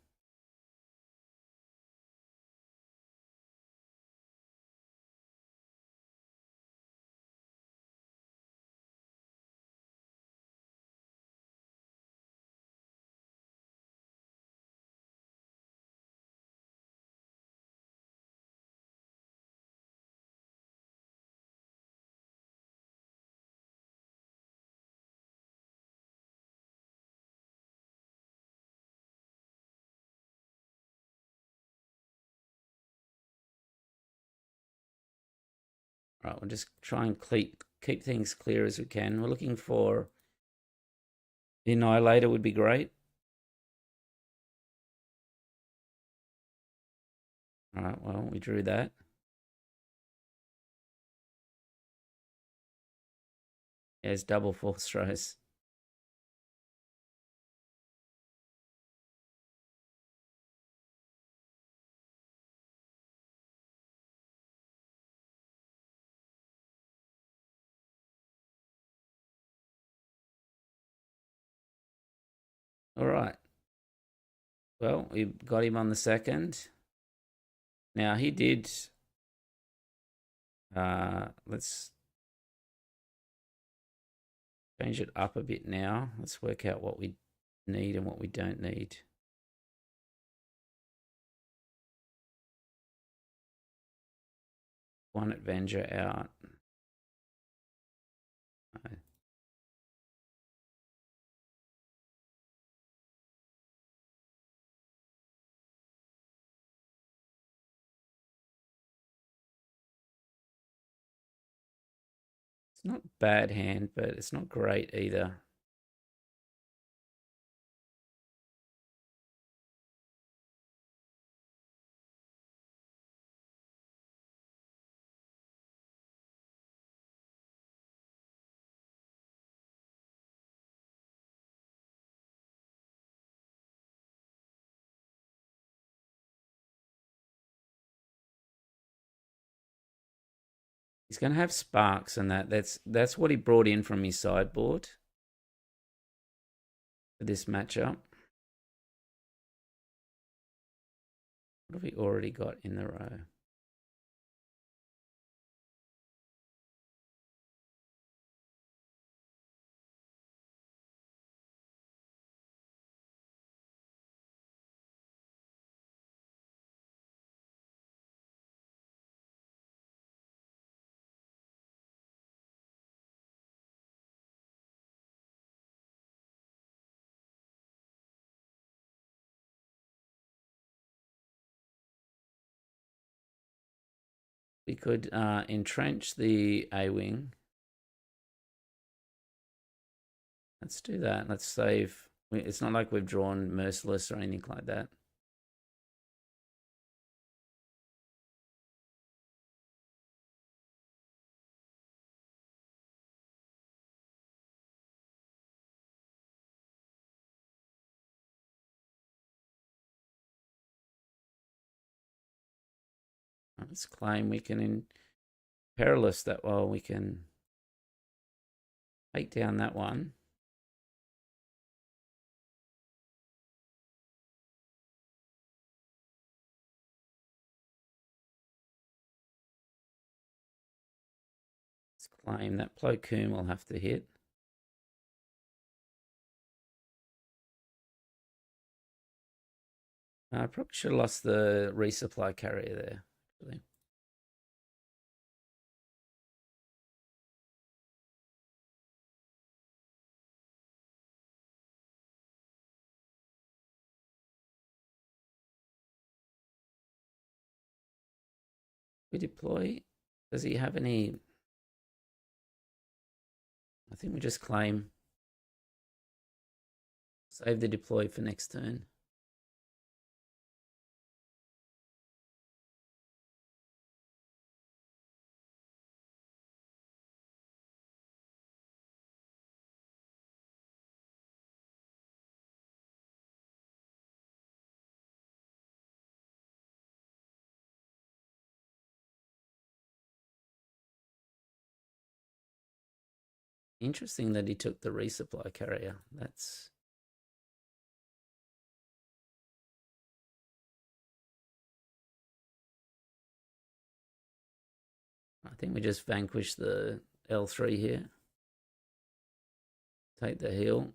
All right, we'll just try and keep things clear as we can. We're looking for the Annihilator would be great. All right, well, we drew that. Yeah, it's double Force throws. All right. Well, we got him on the second. Now he did. Let's change it up a bit now. Let's work out what we need and what we don't need. One Avenger out. It's not bad hand, but it's not great either. He's going to have sparks and that. That's what he brought in from his sideboard. for this matchup. What have we already got in the row? We could entrench the A-wing. Let's do that. Let's save. It's not like we've drawn Merciless or anything like that. Let's claim we can Perilous that well. We can take down that one. Let's claim that Plo Koon will have to hit. I probably should have lost the resupply carrier there, actually. We deploy. Does he have any? I think we just claim. Save the deploy for next turn. Interesting that he took the resupply carrier. That's I think we just vanquish the L3 here. Take the heal.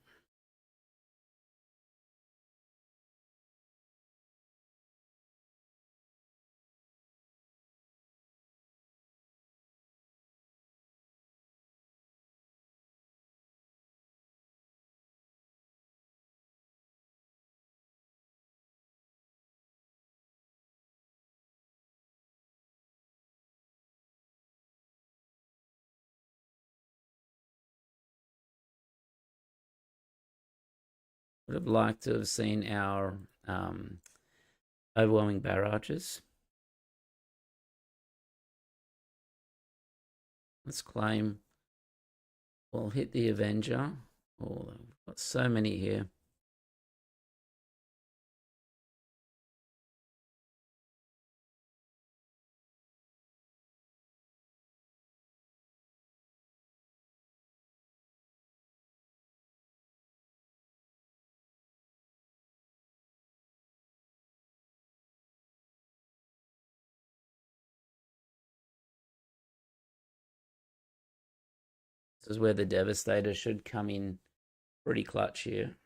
Would have liked to have seen our overwhelming barrages. Let's claim. We'll hit the Avenger. Oh, we've got so many here. This is where the Devastator should come in pretty clutch here.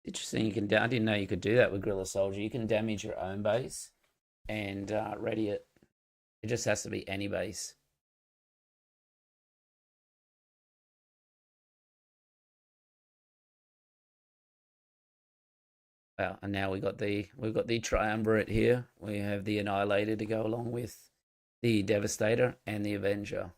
Interesting. I didn't know you could do that with Guerrilla Soldier. You can damage your own base and ready it. It just has to be any base. Well, and now we've got the triumvirate here. We have the Annihilator to go along with the Devastator and the Avenger.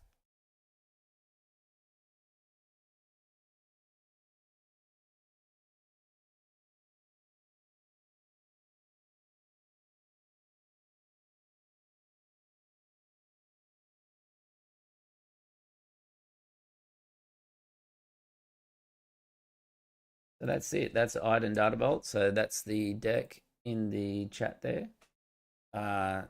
So that's it. That's Iden Data Vault. So that's the deck in the chat there. Uh,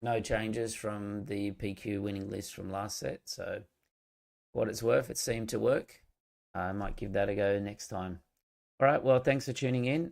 no changes from the PQ winning list from last set. So what it's worth, it seemed to work. I might give that a go next time. All right. Well, thanks for tuning in.